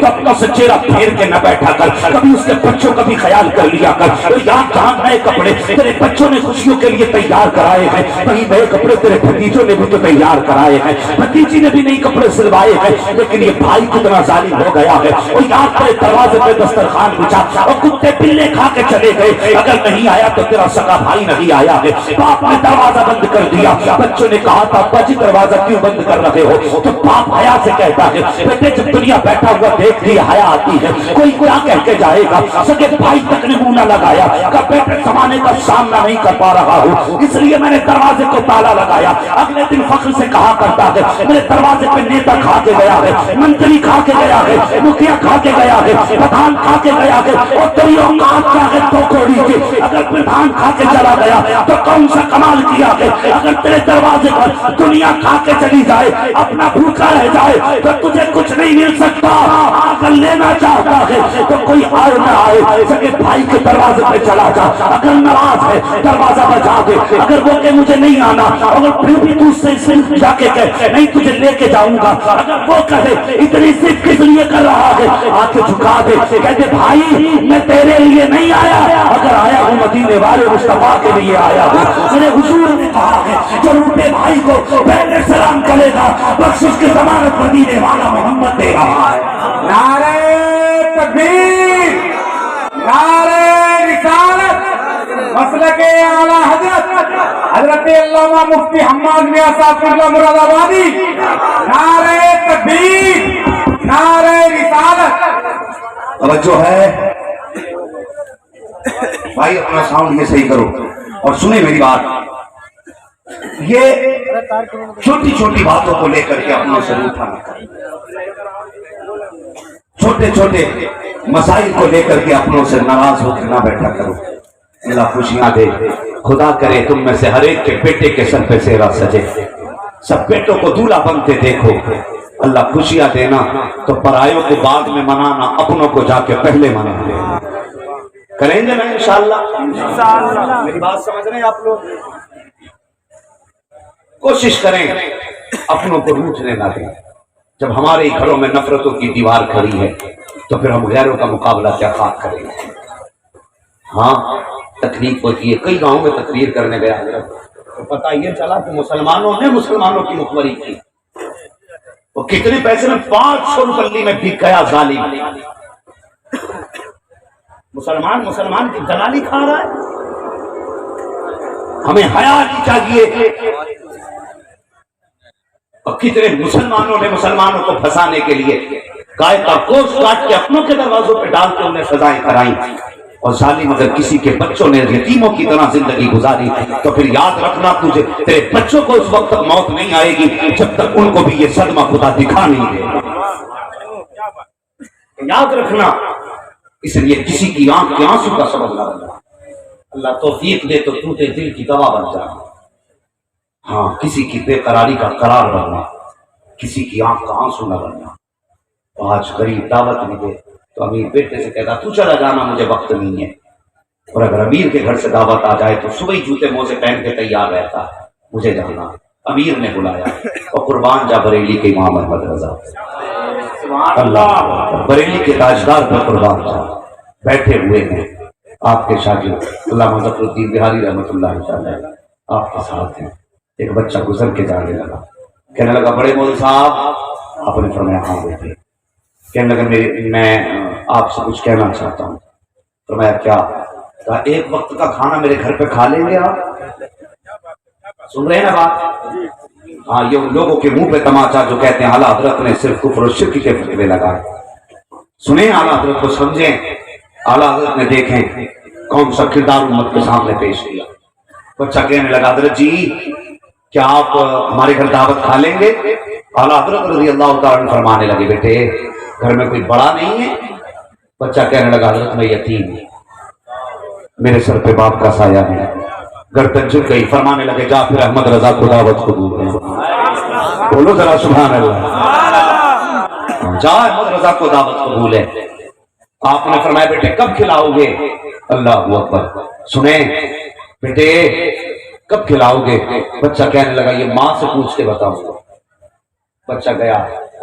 [SPEAKER 3] تو اپنا سے چہرہ پھیر کے نہ بیٹھا کر, کبھی اس کے بچوں کا بھی خیال کر لیا کر. تو یاد جہاں نئے کپڑے تیرے بچوں نے خوشیوں کے لیے تیار کرائے ہیں, وہی نئے کپڑے تیرے بھتیجوں نے بھی تو تیار کرائے ہیں. بھتیجی نے بھی نئی کپڑے سلوائے ہیں, لیکن یہ بھائی کتنا ظالم ہو گیا ہے. وہ یاد کرے دروازے پہ دسترخوان بچھا اور کتے بلے کھا کے چلے گئے, اگر نہیں آیا تو تیرا سگا بھائی نہیں آیا ہے. باپ نے دروازہ بند کر دیا, بچوں نے کہا تھا ابا جی دروازہ کیوں بند کر رہے ہو, تو باپ حیا سے کہتا ہے بیٹے جب دنیا بیٹھا ہوا دیکھتی حیا آتی ہے, کوئی کیا کہہ کے جائے گا. سگے بھائی تک نے منہ نہ لگایا کہ بیٹے زمانے کا سامنا نہیں کر پا رہا ہوں, اس لیے میں نے دروازے کو تالا لگایا. اگلے دن فخر سے کہا کرتا ہے میرے دروازے پہ نیتا کھا کے گیا ہے, منتری کھا کے گیا ہے, مکھیا کھا کے گیا ہے, پردھان کھا کے گیا ہے, اور تیری اوقات کیا ہے تو کوڑی کی. اگر پردھان کھا کے چلا گیا تو کون سا کمال کیا ہے. اگر تیرے دروازے پر دنیا کھا کے چلی جائے, اپنا بھوکا رہ جائے, تو تجھے کچھ نہیں مل سکتا. اگر لینا چاہتا ہے تو کوئی آئے نہ آئے, سگے بھائی کے دروازے پہ چلا جا. اگر ناراض ہے دروازہ بجا دے, اگر وہ کہ مجھے نہیں آنا, اگر پھر بھی تو سے جا کے کہے نہیں تجھے لے کے جاؤں گا, اگر وہ کہے اتنی ضد کس لیے کر رہا ہے, آنکھیں جھکا دے, کہتے بھائی میں تیرے لیے نہیں آیا, اگر آیا ہوں مدینے والے مصطفیٰ کے لیے آیا ہوں. میرے حضور نے کہا ہے جو روٹے بھائی کو پہلے سلام کرے گا بخشش کی ضمانت مدینے والا محمد دے رہا ہے.
[SPEAKER 4] نعرہ تکبیر, نعرہ رسالت, مسلک اعلی حضرت علامہ مفتی حماد میاں صاحب قبلہ مراد آبادی. نعرہ تکبیر, نعرہ رسالت.
[SPEAKER 3] توجہ ہے بھائی, اپنا ساؤنڈ یہ صحیح کرو اور سنیں میری بات. یہ چھوٹی چھوٹی باتوں کو لے کر کے اپنا سر اٹھانا, چھوٹے چھوٹے مسائل کو لے کر کے اپنوں سے ناراض ہو کے نہ بیٹھا کرو. اللہ خوشیاں دے, خدا کرے تم میں سے ہر ایک کے بیٹے کے سر پہ سیرا سجے, سب بیٹوں کو دولہا بنتے دیکھو. اللہ خوشیاں دینا تو پرایوں کو بعد میں منانا, اپنوں کو جا کے پہلے منا لینا. کریں گے نا انشاءاللہ؟ میری بات سمجھ رہے ہیں آپ لوگ؟ کوشش کریں اپنوں کو روٹنے نہ دیں. جب ہمارے گھروں میں نفرتوں کی دیوار کھڑی ہے تو پھر ہم غیروں کا مقابلہ کیا خاک کریں گے. ہاں تکلیف ہوتی ہے. کئی گاؤں میں تقریر کرنے گیا حضرت, تو پتہ یہ چلا کہ مسلمانوں نے مسلمانوں کی مخبری کی. وہ کتنے پیسے میں 500 روپے میں بک گیا ظالم. مسلمان کی دلالی کھا رہا ہے. ہمیں حیا نہیں چاہیے. اور کتنے مسلمانوں نے مسلمانوں کو پھنسانے کے لیے گائے کا گوشت کاٹ کے اپنوں کے دروازوں پہ ڈال کے انہیں سزائیں کرائیں. اور ظالم اگر کسی کے بچوں نے یتیموں کی طرح زندگی گزاری تو پھر یاد رکھنا تجھے تیرے بچوں کو اس وقت تک موت نہیں آئے گی جب تک ان کو بھی یہ صدمہ خدا دکھا نہیں دے گا. یاد رکھنا. اس لیے کسی کی آنکھ کے آنسو کا سبب نہ بننا. اللہ توفیق دے تو ٹوٹے دل کی دوا بن جانا. ہاں کسی کی بے قراری کا قرار بننا, کسی کی آنکھ کا آنسو نہ بننا. آج غریب دعوت نہیں دے تو امیر بیٹے سے کہتا تو چلا جانا مجھے وقت نہیں ہے. اور اگر امیر کے گھر سے دعوت آ جائے تو صبح ہی جوتے موزے پہن کے تیار رہتا ہے مجھے جانا. امیر نے بلایا اور قربان جا بریلی کے امام احمد رضا, اللہ بریلی کے تاجدار پر قربان جا بیٹھے ہوئے ہیں. آپ کے شاگرد علامہ ظفر الدین بہاری رحمۃ اللہ تعالی آپ کے ساتھ ہیں. ایک بچہ گزر کے جانے لگا, کہنے لگا بڑے مولوی صاحب. آپ نے فرمایا ہاں بیٹے. کہنے لگا میں آپ سے کچھ کہنا چاہتا ہوں. فرمایا کیا؟ کہا ایک وقت کا کھانا میرے گھر پہ کھا لیں گے آپ؟ سن رہے ہیں نا بات؟ ہاں یہ لوگوں کے منہ پہ تماچا جو کہتے ہیں اعلیٰ حضرت نے صرف کفر و شرک کے فتوے لگائے. سنیں اعلیٰ حضرت کو, سمجھیں. اعلیٰ حضرت نے دیکھیں کون سا کردار امت کے سامنے پیش کیا. بچہ کہنے لگا حضرت جی کیا آپ ہمارے گھر دعوت کھا لیں گے؟ اعلیٰ حضرت رضی اللہ تعالیٰ عنہ فرمانے لگے بیٹے گھر میں کوئی بڑا نہیں ہے؟ بچہ کہنے لگا حضرت میں یتیم ہوں, میرے سر پہ باپ کا سایہ ہے. گردن جھک گئی. فرمانے لگے جا پھر احمد رضا کو دعوت قبول ہے. بولو ذرا سبحان اللہ. جا احمد رضا کو دعوت قبول ہے. آپ نے فرمایا بیٹے کب کھلاؤ گے؟ اللہ اکبر. سنیں بیٹے کب کھلاؤ گے؟ بچہ کہنے لگا یہ ماں سے پوچھ کے بتاؤں گا. بچہ گیا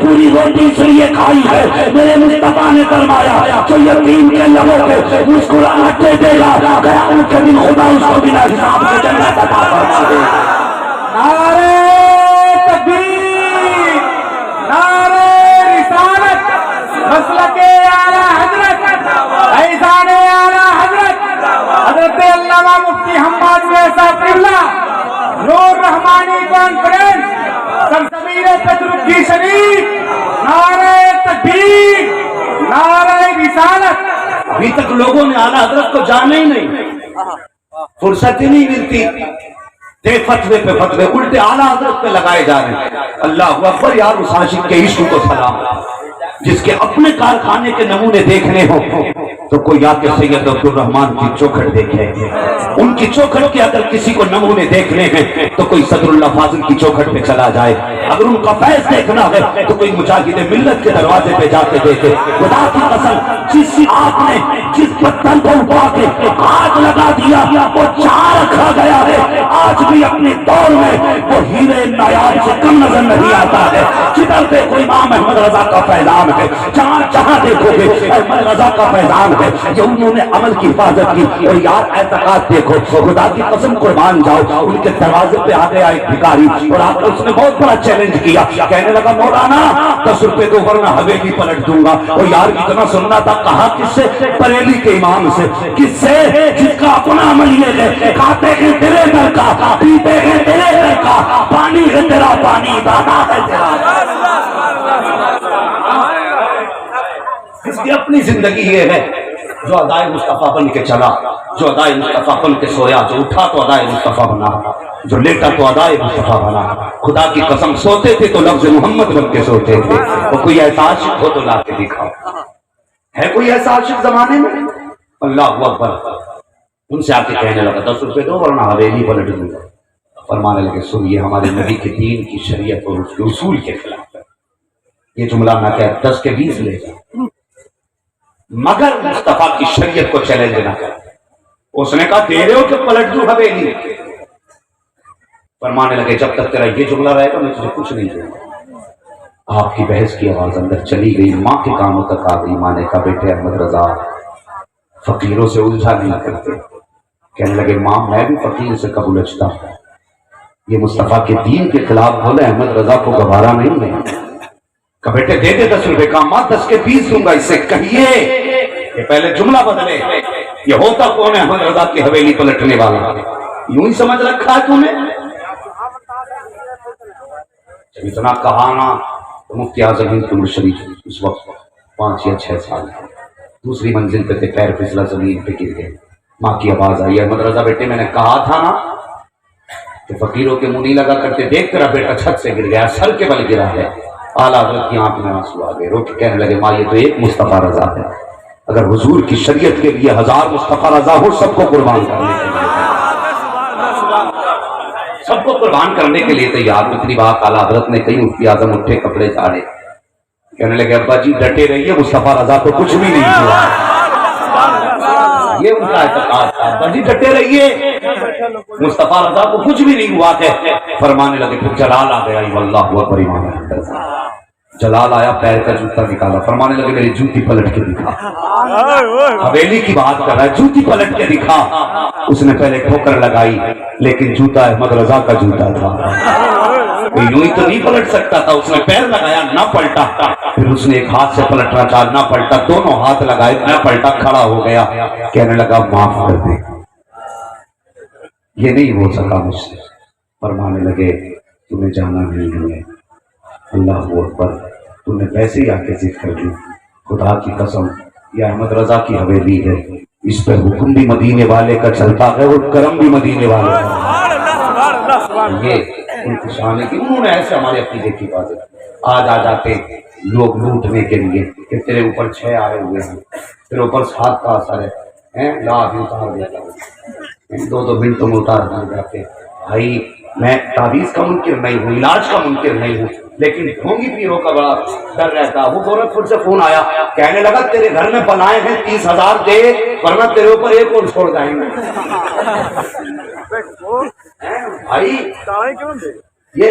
[SPEAKER 3] پوری روٹی اس لیے کھائی ہے، میرے مصطفیٰ نے فرمایا جو یتیم کے لبوں پہ مسکراہٹیں دے گا قیامت کے دن خدا اس کو بنا حساب سے جنت عطا فرما دے گا۔
[SPEAKER 4] نعرہ تکبیر، نعرہ رسالت، مسلک اعلیٰ حضرت، فیضان اعلیٰ حضرت حضرت علامہ مفتی حماد میاں صاحب قبلہ، نور رحمانی کانفرنس سرزمین تجربی شریف، نعرہ تکبیر، نعرہ رسالت۔
[SPEAKER 3] ابھی تک لوگوں نے اعلیٰ حضرت کو جانا ہی نہیں، فرصت ہی نہیں ملتی، دے فتوے پہ فتوے الٹے اعلیٰ حضرت پہ لگائے جا رہے ہیں۔ اللہ اکبر یار، اس عاشق کے عشق کو سلام، جس کے اپنے کارخانے کے نمونے دیکھنے ہوں تو کوئی آ کے سید عبد الرحمان کی چوکھٹ دیکھے، ان کی چوکھٹ کے اگر کسی کو نمونے دیکھنے ہیں تو کوئی صدر اللہ فاضل کی چوکھٹ پہ چلا جائے، اگر ان کا فیض دیکھنا ہے تو کوئی مجاہد ملت کے دروازے پہ جا کے دیکھے۔ خدا کی قسم، جس آگ نے جس پتھر کو اٹھا کے آگ لگا دیا وہ چار رکھا گیا ہے، آج بھی اپنے دور میں وہ ہیرے نایاب سے کم نظر نہیں آتا ہے۔ جدھر دیکھو امام احمد رضا کا فیضان ہے، جہاں جہاں دیکھو گے احمد رضا کا فیضان ہے، یہ انہوں نے عمل کی حفاظت کی۔ اور یار اعتقاد دیکھو، خدا کی قسم قربان جاؤ، ان کے دروازے پہ آ گیا ایک بھکاری اور آ کر اس نے بہت بڑا چیلنج کیا، کہنے لگا مولانا 10 روپے دو ورنہ حویلی پلٹ دوں گا۔ اور یار اتنا سننا تھا، کہا کس سے؟ بریلی کے امام سے۔ کس سے؟ جس کا اپنا عمل یہ ہے، کھاتے ہیں تیرے گھر کا، پیتے ہیں تیرے گھر کا، پانی ہے تیرا پانی، دانا ہے تیرا۔ اس کی اپنی زندگی یہ ہے، جو ادائے مصطفیٰ بن کے چلا، جو ادائے مصطفیٰ بن کے سویا، جو اٹھا تو ادائے مصطفیٰ بنا، جو لیٹا تو ادائے مصطفیٰ بنا۔ خدا کی قسم سوتے تھے تو لفظ محمد بن کے سوتے تھے۔ اور کوئی ایسا عاشق ہو تو لا کے دکھاؤ، ہے کوئی ایسا عاشق زمانے میں؟ اللہ اکبر، ان سے آ کے کہنے لگا 10 روپے دو ورنہ حویلی پلٹ دوں گا۔ فرمانے لگے سنیے، ہمارے نبی کے دین کی شریعت اور اس کے اصول کے خلاف ہے، یہ جملہ نہ کہ 10 کے 20 لے جائیں، مگر مصطفیٰ کی شریعت کو چیلنج نہ کر۔ اس نے کہا دے رہے ہو کہ پلٹ دوں حویلی؟ فرمانے لگے جب تک تیرا یہ جملہ رہے گا میں تجھے کچھ نہیں دوں گا۔ آپ کی بحث کی آواز اندر چلی گئی، ماں کے کانوں تک آ گئی۔ ماں نے کہا بیٹے احمد رضا فقیروں سے الجھا نہیں کرتے۔ کہنے لگے ماں میں بھی فقیر سے کب الجھتا ہوں، یہ مصطفیٰ کے دین کے خلاف بولے، احمد رضا کو گوارا نہیں ہے۔ کہ بیٹے دے دے 10 روپے کا، ماں 10 کے 20 دوں گا۔ اس سے کہیے کہ پہلے جملہ بدلے، یہ ہوتا کون ہے احمد رضا کی حویلی پلٹنے والا؟ یوں ہی سمجھ رکھا ہے تم نے؟ جب اتنا کہا نا تو مفتی اعظم ہند کے شریف اس وقت 5 یا 6 سال دوسری منزل پہ تھے، پیر پھسلا زمین پہ گر گئے۔ ماں کی آواز آئی احمد رضا بیٹے میں نے کہا تھا نا کہ فقیروں کے منہ نہیں لگا کرتے، دیکھ تیرا بیٹا چھت سے گر گیا، سر کے بل گرا ہے۔ اعلیٰ حضرت کی آنکھ میں آنسو آ گئے، رو کے کہنے لگے ماں یہ تو ایک مصطفیٰ رضا ہے، اگر حضور کی شریعت کے لیے 1000 مصطفیٰ رضا ہو سب کو قربان کرنے کے لیے، سب کو قربان کرنے کے لیے تیار۔ اتنی بات اعلیٰ حضرت نے کہی، مفتی اعظم اٹھے کپڑے جھاڑے، کہنے لگے ابا جی ڈٹے رہیے، مصطفیٰ رضا تو کچھ بھی نہیں ہوا۔ یہ ان کا اعتقاد تھا، ابا جی ڈٹے رہیے، مصطفیٰ رضا کو کچھ بھی نہیں ہوا ہے۔ فرمانے لگے پھر جلال آ گیا، اللہ اکبر ایمان ہے۔ جلال آیا، پیر کا جوتا نکالا، فرمانے لگے میری جوتی پلٹ کے دکھا۔ حویلی کی بات کر رہا ہے، جوتی پلٹ کے دکھا۔ اس نے پہلے ٹھوکر لگائی لیکن جوتا احمد رضا کا جوتا تھا، یوں ہی تو نہیں پلٹ سکتا تھا۔ اس نے پیر لگایا نہ پلٹا، پھر اس نے ایک ہاتھ سے پلٹنا چاہا نہ پلٹا، دونوں ہاتھ لگائے نہ پلٹا، کھڑا ہو گیا۔ کہنے لگا معاف کر دے، یہ نہیں ہو سکا مجھ سے۔ فرمانے لگے تمہیں جانا نہیں ہے، اللہ اکبر، تم نے ویسے ہی آ کے ذکر کر دی، خدا کی قسم یہ احمد رضا کی حویلی ہے، اس پہ حکم بھی مدینے والے کا چلتا ہے اور کرم بھی مدینے والے کا۔ یہ ان کی شان ہے کہ انہوں نے ایسے ہمارے عقیدے کی حفاظت کی۔ آج آ جاتے لوگ لوٹنے کے لیے کہ تیرے اوپر 6 آئے ہوئے ہیں، تیرے اوپر 7 کا اثر ہے، لا بھی اتار دیتا ہوں، 2 منٹوں میں اتار دے جاتے۔ بھائی میں تعویذ کا منکر نہیں ہوں، علاج کا منکر نہیں ہوں، لیکن ڈھونگی پیروں کا بڑا ڈر رہتا۔ وہ گورکھپور سے فون آیا، کہنے لگا تیرے گھر میں بلائیں ہیں، 30,000 دے ورنہ تیرے اوپر ایک اور چھوڑ جائیں گے۔ بھائی یہ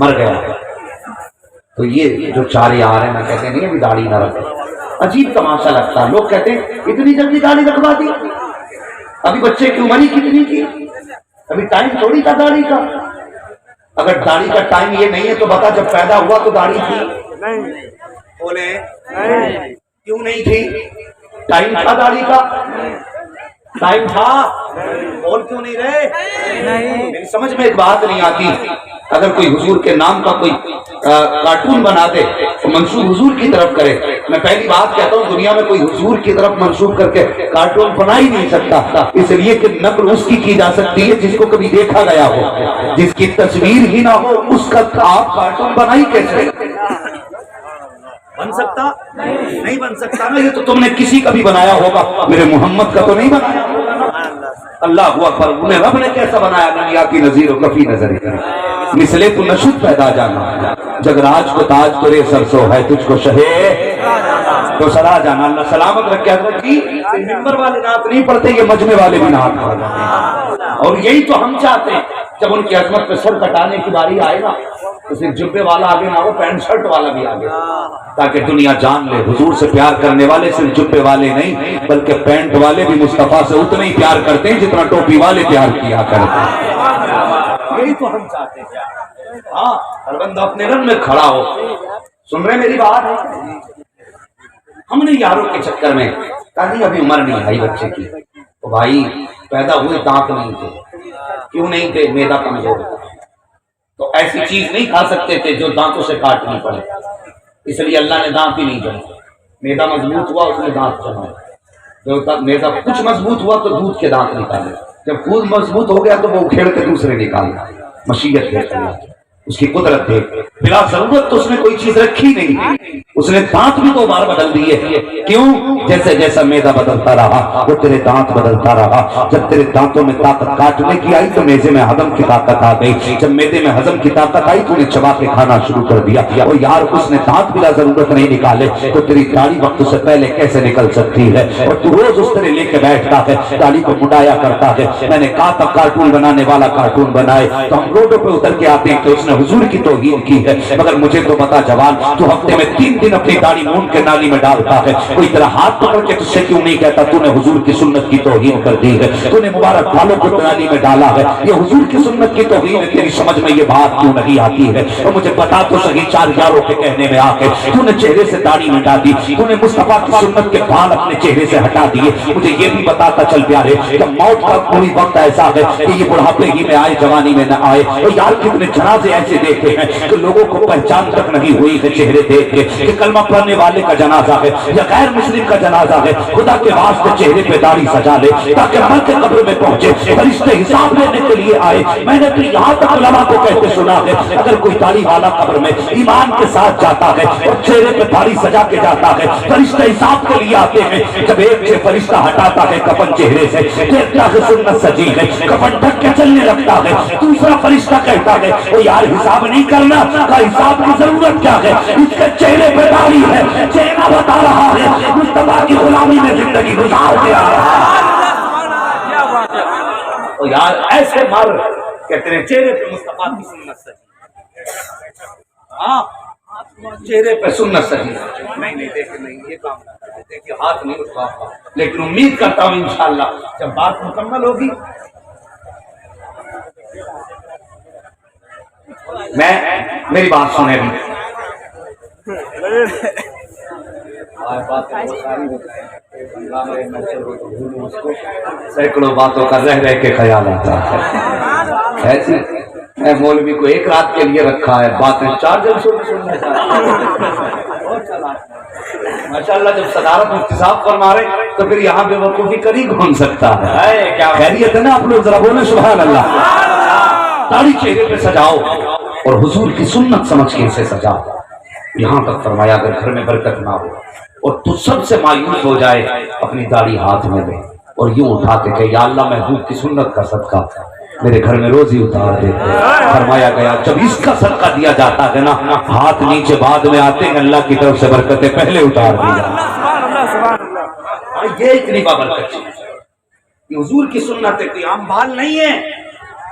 [SPEAKER 1] مر گیا. تو یہ جو چارے آ رہے ہیں نا کہتے نہیں ابھی داڑھی نہ رکھے. عجیب تماشا لگتا ہے. لوگ کہتے ہیں اتنی جلدی داڑھی رکھوا دی, ابھی بچے کی عمر ہی کتنی کی, ابھی ٹائم تھوڑی تھا داڑھی کا. اگر داڑھی کا ٹائم یہ نہیں ہے تو بتا جب پیدا ہوا تو داڑھی تھی؟ بولے کیوں نہیں تھی؟ ٹائم تھا داڑھی کا, ٹائم تھا. بول کیوں نہیں رہے؟ میری سمجھ میں ایک بات نہیں آتی. اگر کوئی حضور کے نام کا کوئی کارٹون بنا دے تو منسوب حضور کی طرف کرے. میں پہلی بات کہتا ہوں دنیا میں کوئی حضور کی طرف منسوب کر کے کارٹون بنا ہی نہیں سکتا, اس لیے کہ نقل اس کی جا سکتی ہے جس کو کبھی دیکھا گیا ہو. جس کی تصویر ہی نہ ہو اس کا آپ کارٹون بنائی کیسے بن سکتا؟ نہیں بن سکتا نا. یہ تو تم نے کسی کا بھی بنایا ہوگا, میرے محمد کا تو نہیں بنایا. اللہ اکبر. انہیں رب نے کیسا بنایا؟ دنیا کی نظیر و کفی نظر مثلے تو نشد پیدا جانا, جگراج کو تاج ترے سرسو ہے, تجھ کو شہے تو سرا جانا. اللہ سلامت رکھے. حضرت جی ممبر والے نعت نہیں پڑھتے, یہ مجمع والے بھی نعت پڑھتے ہیں, اور یہی تو ہم چاہتے ہیں. جب ان کی عظمت پہ سر کٹانے کی باری آئے گا تو صرف جبے والا آگے نہ ہو, پینٹ شرٹ والا بھی آگے, تاکہ دنیا جان لے حضور سے پیار کرنے والے صرف جبے والے نہیں بلکہ پینٹ والے بھی مصطفیٰ سے اتنے ہی پیار کرتے ہیں جتنا ٹوپی والے پیار کیا کرتے ہیں. یہی تو ہم چاہتے ہیں. ہاں, ہر بندہ اپنے رن میں کھڑا ہو. سن رہے میری بات؟ ہم نے یاروں کے چکر میں کہا ابھی عمر نہیں بھائی بچے کی, تو بھائی پیدا ہوئے دانت نہیں تھے. کیوں نہیں تھے؟ میدا کمزور تھا, تو ایسی چیز نہیں کھا سکتے تھے جو دانتوں سے کاٹنی پڑے, اس لیے اللہ نے دانت ہی نہیں جمے. میدا مضبوط ہوا اس نے دانت جمائے. جو میدا کچھ مضبوط ہوا تو دودھ کے دانت نکالے, جب دودھ مضبوط ہو گیا تو وہ اکھیڑ کے دوسرے نکالنا. مشیت دیکھ اس کی قدرت دیکھ, بلا ضرورت تو اس نے کوئی چیز رکھی نہیں, اس نے دانت بھی دو بار بدل دیے. کیوں؟ جیسے جیسا میدا بدلتا رہا وہ تیرے دانت بدلتا رہا. جب تیرے دانتوں میں طاقت کاٹنے کی آئی تو میدے میں ہضم کی طاقت آ گئی. جب میدے میں ہضم کی طاقت آئی تو نے چبا کے کھانا شروع کر دیا. اور یار اس نے دانت بلا ضرورت نہیں نکالے تو تیری داڑھی وقت سے پہلے کیسے نکل سکتی ہے؟ اور تو روز اس طرح لے کے بیٹھتا ہے, داڑھی کو مڈایا کرتا ہے. میں نے کہا تھا کارٹون بنانے والا کارٹون بنائے, تو ہم روڈوں پہ اتر کے آتے ہیں کہ اس نے حضور کی توہین کی ہے. مگر مجھے تو بتا جوان, تو ہفتے میں 3 دن اپنی داڑھی مونڈ کے نالی میں ڈالتا ہے, کوئی تیرا ہاتھ پکڑ کے تجھ سے کیوں نہیں کہتا تو نے حضور کی سنت کی توہین کر دی ہے, تو نے مبارک بالوں کو نالی میں ڈالا ہے, یہ حضور کی سنت کی توہین ہے. تیری سمجھ میں یہ بات کیوں نہیں آتی ہے؟ اور مجھے بتا تو صحیح, 4 یاروں کے کہنے میں آ کے تو نے چہرے سے داڑھی مٹا دی, تو نے مصطفیٰ کی سنت کے بال اپنے چہرے سے ہٹا دیے. مجھے یہ بھی بتاتا چل پیارے کہ موت کا کوئی وقت ایسا ہے کہ یہ بڑھاپے ہی میں آئے جوانی میں نہ آئے. اور یار کتنے جنازے ایسے دیکھے ہیں کہ لوگوں کو پہچان تک نہیں ہوئی ہے چہرے دیکھ کے کہ کلمہ پڑھنے والے کا جنازہ ہے یا غیر مسلم کا جنازہ ہے. خدا کے واسطے چہرے پہ داڑھی سجا لے تاکہ مر کے قبر میں پہنچے, فرشتے حساب لینے کے لیے آئے. میں نے تو یہاں تک علماء کو کہتے سنا ہے اگر کوئی داڑھی والا قبر میں ایمان کے ساتھ جاتا ہے اور چہرے پہ داڑھی سجا کے جاتا ہے, فرشتے حساب کے لیے آتے ہیں. جب ایک فرشتہ ہٹاتا ہے کفن چہرے سے, دیکھتا ہے سنت سجی ہے, کفن ڈھک کے چلنے لگتا ہے. دوسرا فرشتہ کہتا ہے وہ یار حساب نہیں کرنا, کا حساب کی ضرورت کیا ہے, اس کے چہرے پہ داڑھی ہے, چہرہ بتا رہا ہے مصطفیٰ کی غلامی میں زندگی گزار دیا. اور یار ایسے مر کہ تیرے چہرے پہ مصطفیٰ کی سنت سجی, ہاں چہرے پہ سنت سجی. نہیں دیکھے نہیں, یہ کام نہ کرے, دیکھیے ہاتھ نہیں اٹھا, لیکن امید کرتا ہوں انشاءاللہ جب بات مکمل ہوگی میری بات سنے بھی. سینکڑوں باتوں کا رہ کے خیال آتا ہے. ایسی مولوی کو ایک رات کے لیے رکھا ہے, باتیں 4 جلسوں میں سننا چاہتا ہے. ماشاءاللہ جب صدارت احتساب فرما رہے تو پھر یہاں بے وقوفی کری کون سکتا ہے؟ کیا خیریت ہے نا آپ لوگ, ذرا بولیں سبحان اللہ. داڑھی چہرے پہ سجاؤ اور حضور کی سنت سمجھ کے اسے سجاؤ. یہاں تک فرمایا اگر گھر میں برکت نہ ہو اور تو سب سے مایوس ہو جائے, اپنی داڑھی ہاتھ میں لے اور یوں اٹھا کے کہ یا اللہ محبوب کی سنت کا صدقہ میرے گھر میں روزی اتار دیتے. فرمایا گیا جب اس کا صدقہ دیا جاتا ہے نا, ہاتھ نیچے بعد میں آتے ہیں, اللہ کی طرف سے برکتیں پہلے اتار دی جاتی. یہ اتنی بابرکت چیز, یہ حضور کی سنت ہے, کوئی عام بال نہیں ہے.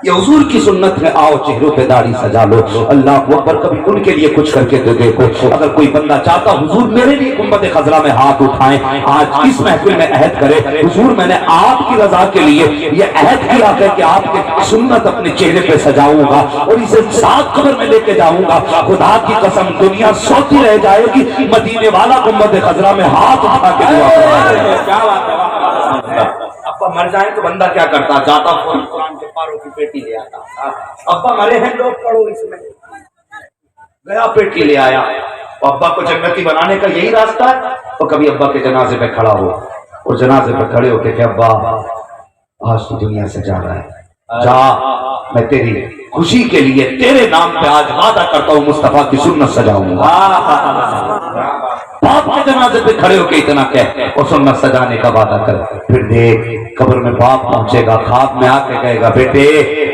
[SPEAKER 3] یہ حضور کی سنت ہے، آؤ چہروں پہ داڑھی سجا لو، اللہ اکبر، کبھی ان کے لیے کچھ کر کے تو دیکھو۔ اگر کوئی بندہ چاہتا حضور میرے لیے گنبد خضرا میں ہاتھ اٹھائیں، آج اس محفل میں عہد کرے، حضور میں نے آپ کی رضا کے لیے یہ عہد کیا ہے کہ آپ کی سنت اپنے چہرے پہ سجاؤں گا اور اسے ساتھ قبر میں لے کے جاؤں گا، خدا کی قسم دنیا سوتی رہ جائے گی مدینے والا گنبد خضرا میں ہاتھ اٹھا کے دعا کرے۔
[SPEAKER 4] کیا بات ہے، ابا مر جائیں تو بندہ کیا کرتا، جاتا قرآن کے پاروں کی پیٹی لے آتا، ابا مرے ہیں لوگ پڑھو اس میں، گیا پیٹی لے آیا، ابا کو جنتی بنانے کا یہی راستہ ہے۔ تو کبھی ابا کے جنازے پہ کھڑا ہو اور جنازے پہ کھڑے ہو کے کہ ابا آج تو دنیا سے جا رہا ہے، جا، میں تیری خوشی کے لیے تیرے نام پہ آج وعدہ کرتا ہوں مصطفیٰ کی سنت سجاؤں گا۔ باپ کے جنازے پہ کھڑے ہو کے اتنا کہہ اور سنت سجانے کا وعدہ کر، پھر دیکھ قبر میں باپ پہنچے گا، خواب میں آ کے کہے گا بیٹے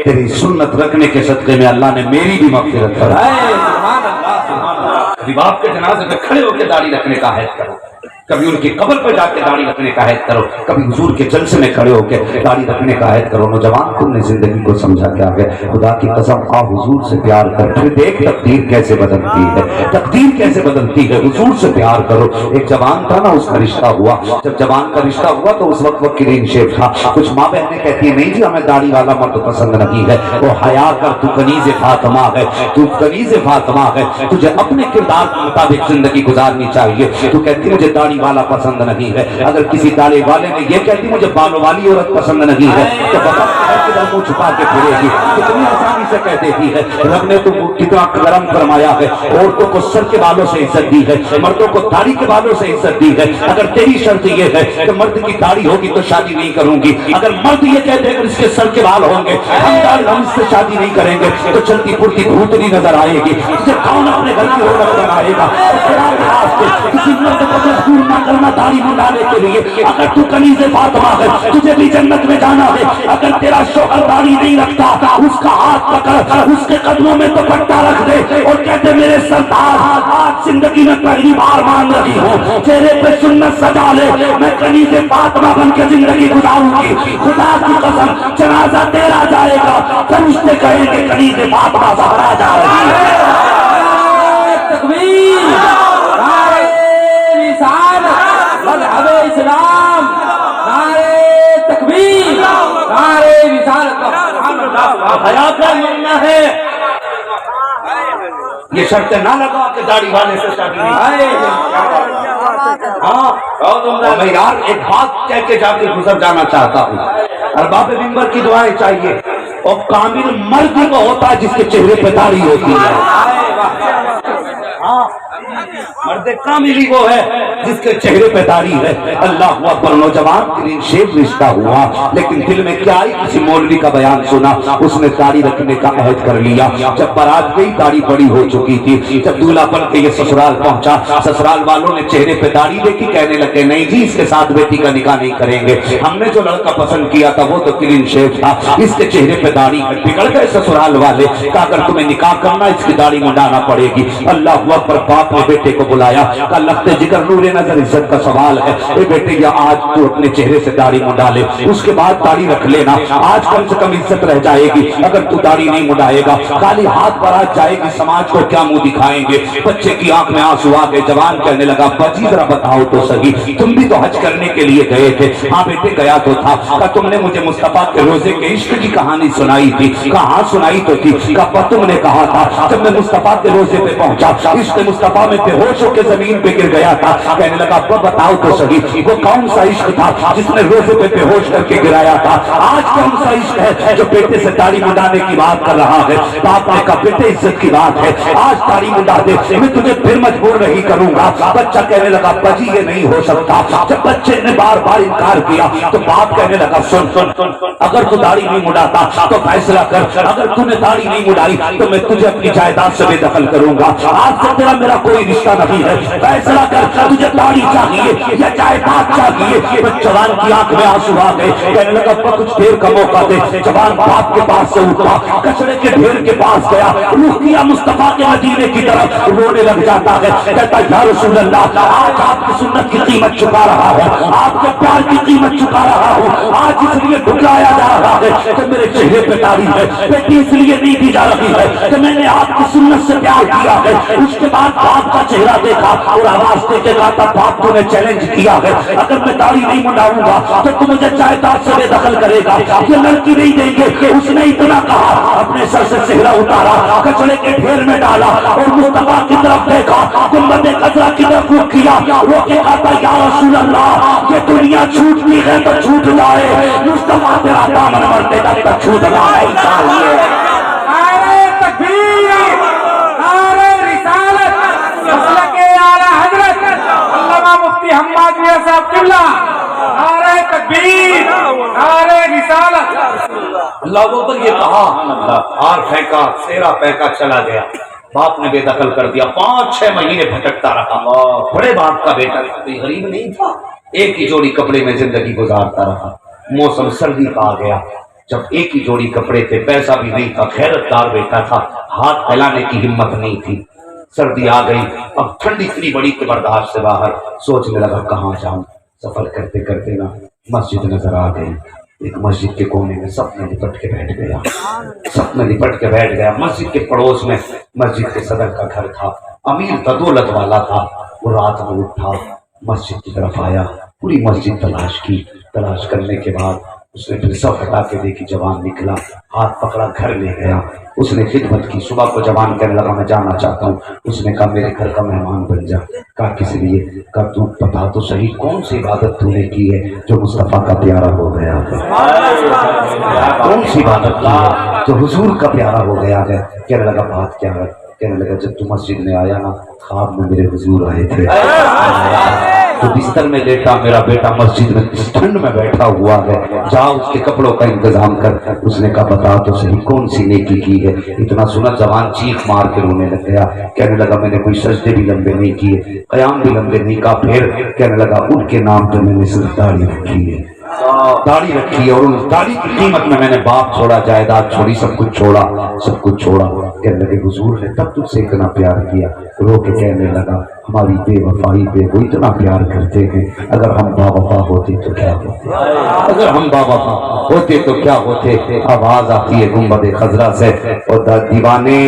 [SPEAKER 4] تیری سنت رکھنے کے صدقے میں اللہ نے میری بھی مغفرت فرمائی۔ کبھی باپ کے جنازے پہ کھڑے ہو کے داڑھی رکھنے کا عہد کرو، کبھی ان کی قبر پہ جا کے داڑھی رکھنے کا عہد کرو، کبھی حضور کے جلسے میں کھڑے ہو کے داڑھی رکھنے کا عہد کرو۔ نوجوان تم نے زندگی کو سمجھا کیا ہے، خدا کی قسم آ حضور سے پیار کر، پھر دیکھ تقدیر کیسے بدلتی ہے، تقدیر کیسے بدلتی ہے، حضور سے پیار کرو۔ ایک جوان تھا نا، اس کا رشتہ ہوا، جب جوان کا رشتہ ہوا تو اس وقت وہ کلین شیپ تھا، کچھ ماں بہنیں کہتی ہیں نہیں جی ہمیں داڑھی والا مرد پسند نہیں ہے، وہ حیا کر، تو کنیز فاطمہ ہے، تو کنیز فاطمہ ہے، تجھے اپنے کردار کے مطابق زندگی گزارنی چاہیے۔ تو کہتی مجھے داڑھی والا پسند نہیں ہے، اگر کسی داڑھی والے نے یہ کہتی مجھے بالوں والی عورت پسند نہیں ہے تو بتا کدھر منہ چھپا کے پھرے گی، کتنی آسانی سے کہہ دیتی ہے۔ رب نے تو کتنا کرم فرمایا ہے، عورتوں کو سر کے بالوں سے عزت دی ہے، مردوں کو داڑھی کے بالوں سے عزت دی ہے۔ اگر تیری شرط یہ ہے کہ مرد کی داڑھی ہوگی تو شادی نہیں کروں گی، اگر مرد یہ کہتے ہیں کہ اس کے سر کے بال ہوں گے ہم اس سے شادی نہیں کریں گے تو چلتی پھرتی بھوتنی نظر آئے گی، تجھے کون اپنے گھر کی عورت بنائے گا؟ کسی مرد کو مجبور نہ کرنا داڑھی منڈانے کے لیے۔ اگر تو کنیز فاطمہ ہے تجھے بھی جنت میں جانا ہے، اگر تیرا شوہر داڑھی نہیں رکھتا اس کا ہاتھ پکڑ اس کے قدموں میں دوپٹہ رکھ دے اور کہتے میرے سردار آج زندگی میں پہلی بار مان رہی ہوں، چہرے پہ سنت سجا لے، میں کنیز فاطمہ بن کے زندگی گزاروں گی، خدا کی قسم جنازہ تیرا جائے گا، فرشتے کہیں گے کنیز فاطمہ زہرا جا رہی ہے۔
[SPEAKER 2] تکبیر، نعرہ رسالت، مذہب اسلام، نعرہ تکبیر، نعرہ رسالت،
[SPEAKER 4] حیات کا ماننا ہے یہ شرط نہ لگا کہ داڑھی والے سے شادی نہیں۔ ہاں میں یار ایک بات کہہ کے جا کے گزر جانا چاہتا ہوں، ارباب منبر کی دعائیں چاہیے، اور کامل مرد ہی وہ ہوتا ہے جس کے چہرے پہ داڑھی ہوتی ہے۔ ہاں مرد کامل ہی وہ ہے جس کے چہرے پہ داڑھی ہے۔ اللہ اکبر، نوجوان کلین شیپ رشتہ ہوا لیکن دل میں کیا آئی، کسی مولوی کا بیان سنا، اس نے داڑھی رکھنے کا عہد کر لیا۔ جب بارات گئی داڑھی بڑی ہو چکی تھی، جب دولہا بن کے یہ سسرال پہنچا، سسرال والوں نے چہرے پہ داڑھی دیکھی، کہنے لگے نہیں جی اس کے ساتھ بیٹی کا نکاح نہیں کریں گے، ہم نے جو لڑکا پسند کیا تھا وہ تو کلین شیپ تھا، اس کے چہرے پہ داڑھی ہے۔ بگڑ گئے سسرال والے، کہا اگر تمہیں نکاح کرنا اس کی داڑھی منڈانا پڑے گی۔ اللہ اکبر، باپ نے بیٹے کو بلایا، کہا لخت جگر نور نظر عزت کا سوال ہے، اے بیٹے یا آج تو اپنے چہرے سے داڑھی منڈا لے، اس کے بعد داڑھی رکھ لینا، آج کم سے کم عزت رہ جائے گی، اگر تو داڑھی نہیں منڈائے گا خالی ہاتھ بارات جائے گی، سماج کو کیا منہ دکھائیں گے۔ بچے کی آنکھ میں آنسو آ گئے، جوان کہنے لگا بچی ذرا بتاؤ تو صحیح، تم بھی تو حج کرنے کے لیے گئے تھے؟ ہاں بیٹے گیا تو تھا۔ کہا تم نے مجھے مصطفیٰ کے روزے کے عشق کی کہانی سنائی تھی؟ کہا ہاں سنائی تو تھی۔ کہا تم نے کہا تھا جب میں مصطفیٰ کے روزے پہ پہنچا عشق مصطفیٰ میں بے ہوش ہو کے زمین پہ گر گیا تھا۔ کہنے لگا بتاؤ تو صحیح وہ کون سا عشق تھا جس نے روزے پہ بے ہوش کر کے گرایا تھا؟ آج کون سا عشق ہے جو بیٹے سے داڑھی منڈانے کی بات کر رہا ہے؟ باپ نے کہا بیٹے عزت کی بات ہے، آج داڑھی منڈا دے، میں تجھے پھر مجبور نہیں کروں گا۔ بچہ کہنے لگا بجی یہ نہیں ہو سکتا۔ جب بچے نے بار بار انکار کیا تو باپ کہنے لگا سن سن سن، اگر تو داڑھی نہیں منڈاتا تو فیصلہ کر، اگر تو نے داڑھی نہیں منڈائی تو میں تجھے اپنی جائیداد سے بے دخل کروں گا، آج سے تیرا میرا کوئی رشتہ نہ
[SPEAKER 3] رہی ہے, فیصلہ کر, تجھے داڑھی چاہیے یا جائیداد چاہیے. جوان کی آنکھ میں آنسو آ گئے, کہنے لگا کچھ دیر کا موقع دے. جوان باپ کے پاس سے اٹھا, کچڑے کے ڈھیر کے پاس گیا, رخ کیا مصطفیٰ کے مدینے کی طرف, رونے لگ جاتا ہے. کہتا یا رسول اللہ, آج آپ کی سنت کی قیمت چکا رہا ہوں, آپ کے پیار کی قیمت چکا رہا ہوں. آج اس لیے ٹھکرایا جا رہا ہے کہ میرے چہرے پہ داڑھی ہے, بیٹی اس لیے نہیں دی جا رہی ہے کہ میں نے آپ کی سنت سے پیار کیا ہے. اس کے بعد باپ کا چہرہ دیکھا اور آواز دے کے کہا تھا باپ تو نے چیلنج کیا ہے, اگر میں داڑھی نہیں منڈاؤں گا تو تم مجھے جائیداد سے بے دخل کرے گا, یہ لڑکی نہیں دیں گے. اس نے اتنا کہا, اپنے سر سے چہرہ اتارا, کچڑے کے ڈھیر میں ڈالا اور مصطفیٰ کی طرف دیکھا, گنبد خضرا کی طرف رخ کیا, وہ کہ کہا یا رسول اللہ یہ دنیا چھوٹتی ہے تو چھوٹ جائے, مصطفیٰ تیرا دامن مرتے تک چھوٹنا نہیں چاہیے.
[SPEAKER 2] نعرہ تکبیر, نعرہ رسالت, مسلک اعلیٰ حضرت علامہ مفتی حماد میاں صاحب قبلہ. نعرہ تکبیر, نعرہ رسالت.
[SPEAKER 4] اللہ اکبر. یہ کہا ہار پھینکا, سیرا پھینکا, چلا گیا. باپ نے بے دخل کر دیا, 5-6 مہینے بھٹکتا رہا. بڑے باپ کا بیٹا تھا, کوئی غریب نہیں تھا, ایک ہی جوڑی کپڑے میں زندگی گزارتا رہا. موسم سردی کا آ گیا, جب ایک ہی جوڑی کپڑے تھے, پیسہ بھی نہیں تھا, خیرت دار بیٹا تھا, ہاتھ پھیلانے کی ہمت نہیں تھی. سردی آ گئی, اب ٹھنڈ اتنی بڑی کہ برداشت سے باہر. سوچنے لگا کہاں جاؤں. سفر کرتے کرتے نا مسجد نظر آ گئی. ایک مسجد کے کونے میں سب نے لپٹ کے بیٹھ گیا, سب نے لپٹ کے بیٹھ گیا. مسجد کے پڑوس میں مسجد کے صدر کا گھر تھا, امیر تھا, دولت والا تھا. وہ رات میں اٹھا, مسجد کی طرف آیا, پوری مسجد تلاش کی. تلاش کرنے کے بعد اس نے پھر سب ہٹا کے دیکھی, جوان نکلا, ہاتھ پکڑا, گھر لے گیا. اس نے خدمت کی. صبح کو جوان کہنے لگا میں جانا چاہتا ہوں. اس نے کہا میرے گھر کا مہمان بن جا. کہا کس لیے؟ کہا تو بتا تو صحیح کون سی عبادت تو نے کی ہے جو مصطفیٰ کا پیارا ہو گیا ہے, کون سی عبادت کی ہے جو حضور کا پیارا ہو گیا ہے. کہنے لگا بات کیا ہے؟ کہنے لگا جب تو مسجد میں آیا نا, خواب میں میرے حضور آئے تھے, تو بستر میں لیٹا, میرا بیٹا مسجد میں اس ٹھنڈ میں بیٹھا ہوا ہے, جا اس کے کپڑوں کا انتظام کر. اس نے کہا بتا تو صحیح کون سی نیکی کی ہے. اتنا سنا جوان چیخ مار کے رونے لگ گیا. کہنے لگا میں نے کوئی سجدے بھی لمبے نہیں کیے, قیام بھی لمبے نہیں. کہا پھر؟ کہنے لگا ان کے نام پہ میں نے صرف داڑھی رکھی ہے, داڑھی رکھی ہے, اور اس داڑھی کی قیمت میں نے باپ چھوڑا, جائیداد چھوڑی, سب کچھ چھوڑا, سب کچھ چھوڑا. کہنے لگے حضور نے تب تجھ سے اتنا پیار کیا. رو کے کہنے لگا ہماری بے وفائی پہ وہ اتنا پیار کرتے ہیں, اگر ہم با وفا ہوتے تو کیا ہوتے, اگر ہم با وفا ہوتے تو کیا ہوتے. آواز آتی ہے گنبد خضرا سے, اور دیوانے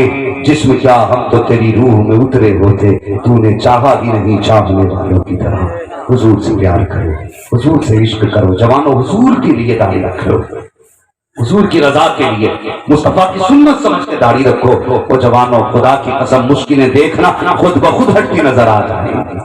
[SPEAKER 4] جسم کیا ہم تو تیری روح میں اترے ہوتے, تو نے چاہا ہی نہیں چاہنے والوں کی طرح. حضور سے پیار کرو, حضور سے عشق کرو. جوانوں حضور کے لیے داڑھی رکھو, حضور کی رضا کے لیے, مصطفیٰ کی سنت سمجھ کے داڑھی رکھو. اور جوانوں خدا کی قسم مشکلیں دیکھنا خود بخود ہٹتی نظر آ جائیں گی.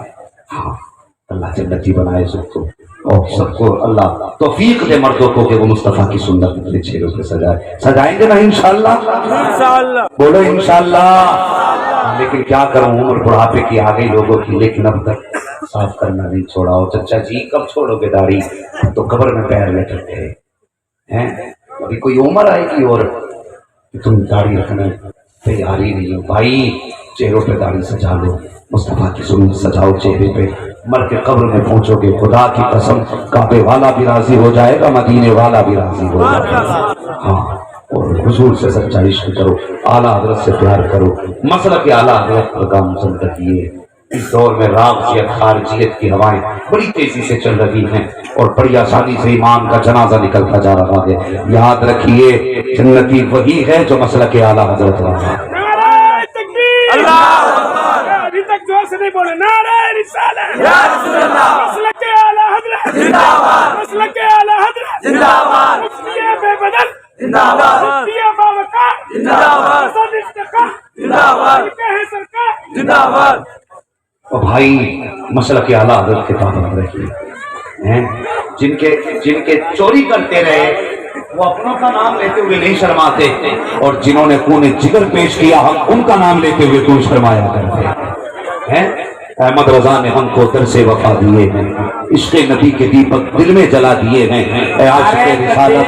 [SPEAKER 4] اللہ جنتی بنائے سب کو, اور سب کو اللہ توفیق دے مردوں کو کہ وہ مصطفیٰ کی سنت اپنے چہروں پہ سجائے. سجائیں گے نا انشاءاللہ, بولو انشاءاللہ. لیکن کیا کروں, عمر بڑھاپے کی آ گئی لوگوں کی, لیکن اب تک صاف کرنا نہیں چھوڑا. ہو چچا جی کب چھوڑو گے داڑھی, تو قبر میں پیر لٹکتے ہیں. ابھی کوئی عمر آئے گی اور تم داڑھی رکھنے تیار ہی نہیں ہو. بھائی چہروں پہ داڑھی سجا لو, مصطفیٰ کی سنت سجاؤ چہرے پہ. مر کے قبر میں پہنچو گے, خدا کی قسم کعبے والا بھی راضی ہو جائے گا, مدینے والا بھی راضی ہو جائے گا. ہاں, اور حضور سے سچا عشق کرو, اعلیٰ حضرت سے پیار کرو. مسلک اعلیٰ حضرت پر کام سنتگی ہے. اس دور میں رافضیت, خارجیت کی ہوائیں بڑی تیزی سے چل رہی ہیں, اور بڑی آسانی سے ایمان کا جنازہ نکلتا جا رہا ہے. یاد رکھیے جنتی وہی ہے جو مسلک اعلیٰ حضرت والا ہے.
[SPEAKER 5] ابھی تک زور سے نہیں بولے. نعرہ رسالت یا رسول اللہ, مسلک اعلیٰ حضرت زندہ باد, مسلک اعلیٰ حضرت زندہ باد, مفتی بے بدل زندہ باد, مفتی باوقار زندہ باد, زندہ باد, سرکار زندہ باد.
[SPEAKER 4] اور بھائی مسلک اعلیٰ حضرت کے پابند رہیے. جن کے چوری کرتے رہے وہ اپنوں کا نام لیتے ہوئے نہیں شرماتے, اور جنہوں نے خون جگر پیش کیا ہم ان کا نام لیتے ہوئے کیوں شرمایا کرتے ہیں. احمد رضا نے ہم کو درس وفا دیے ہیں, عشق نبی کے دیپک دل میں جلا دیے ہیں. اے عاشق رسالت,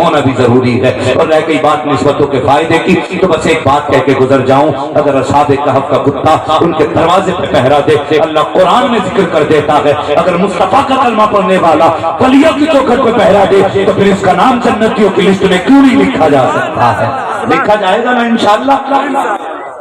[SPEAKER 4] ہونا بھی ضروری ہے. اور رہ گئی بات نسبتوں کے فائدے کی, تو بس ایک بات کہہ کے گزر جاؤں, اگر اصحاب کہف کا کتا ان کے دروازے پہ پہرا دے, اللہ قرآن میں ذکر کر دیتا ہے, اگر مصطفیٰ کا کلمہ پڑھنے والا ولیوں کی چوکھٹ پہ پہرا دے تو پھر اس کا نام جنتیوں کی لسٹ میں کیوں نہیں لکھا جا سکتا ہے؟ لکھا جائے گا نا انشاءاللہ.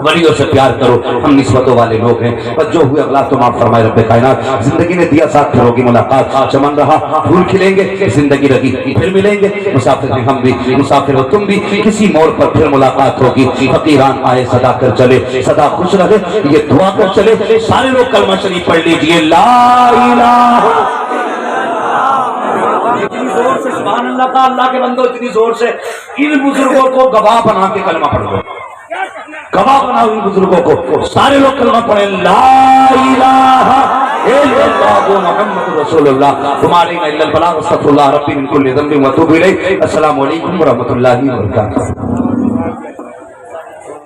[SPEAKER 4] ولیوں سے پیار کرو, ہم نسبتوں والے لوگ ہیں, بس جو ہوئے اغلاق تو معاف فرمائے رب کائنات. زندگی نے دیا ساتھ, پھر ہوگی ملاقات, چمن رہا پھول کھلیں گے, زندگی رہی پھر ملیں گے, مسافر ہیں ہم بھی, مسافر ہو تم بھی, کسی موڑ پر پھر ملاقات ہوگی. فقیران آئے صدا کر چلے, صدا خوش رہے, یہ دعا کر چلے. سارے لوگ کلمہ شریف پڑھ لیجئے, لا الہ. اتنی زور سے سبحان اللہ کا, اللہ کے بندو اتنی زور سے ان بزرگوں کو گواہ بنا کے کلمہ پڑھ لو, گواہ بنا ان بزرگوں کو. سارے لوگ کلمہ پڑھیں, لا الہ الا اللہ محمد رسول اللہ, تمہارے الا البلاغ, استغفر اللہ ربی من کل ذنب واتوب الیہ. السلام علیکم ورحمۃ اللہ وبرکاتہ.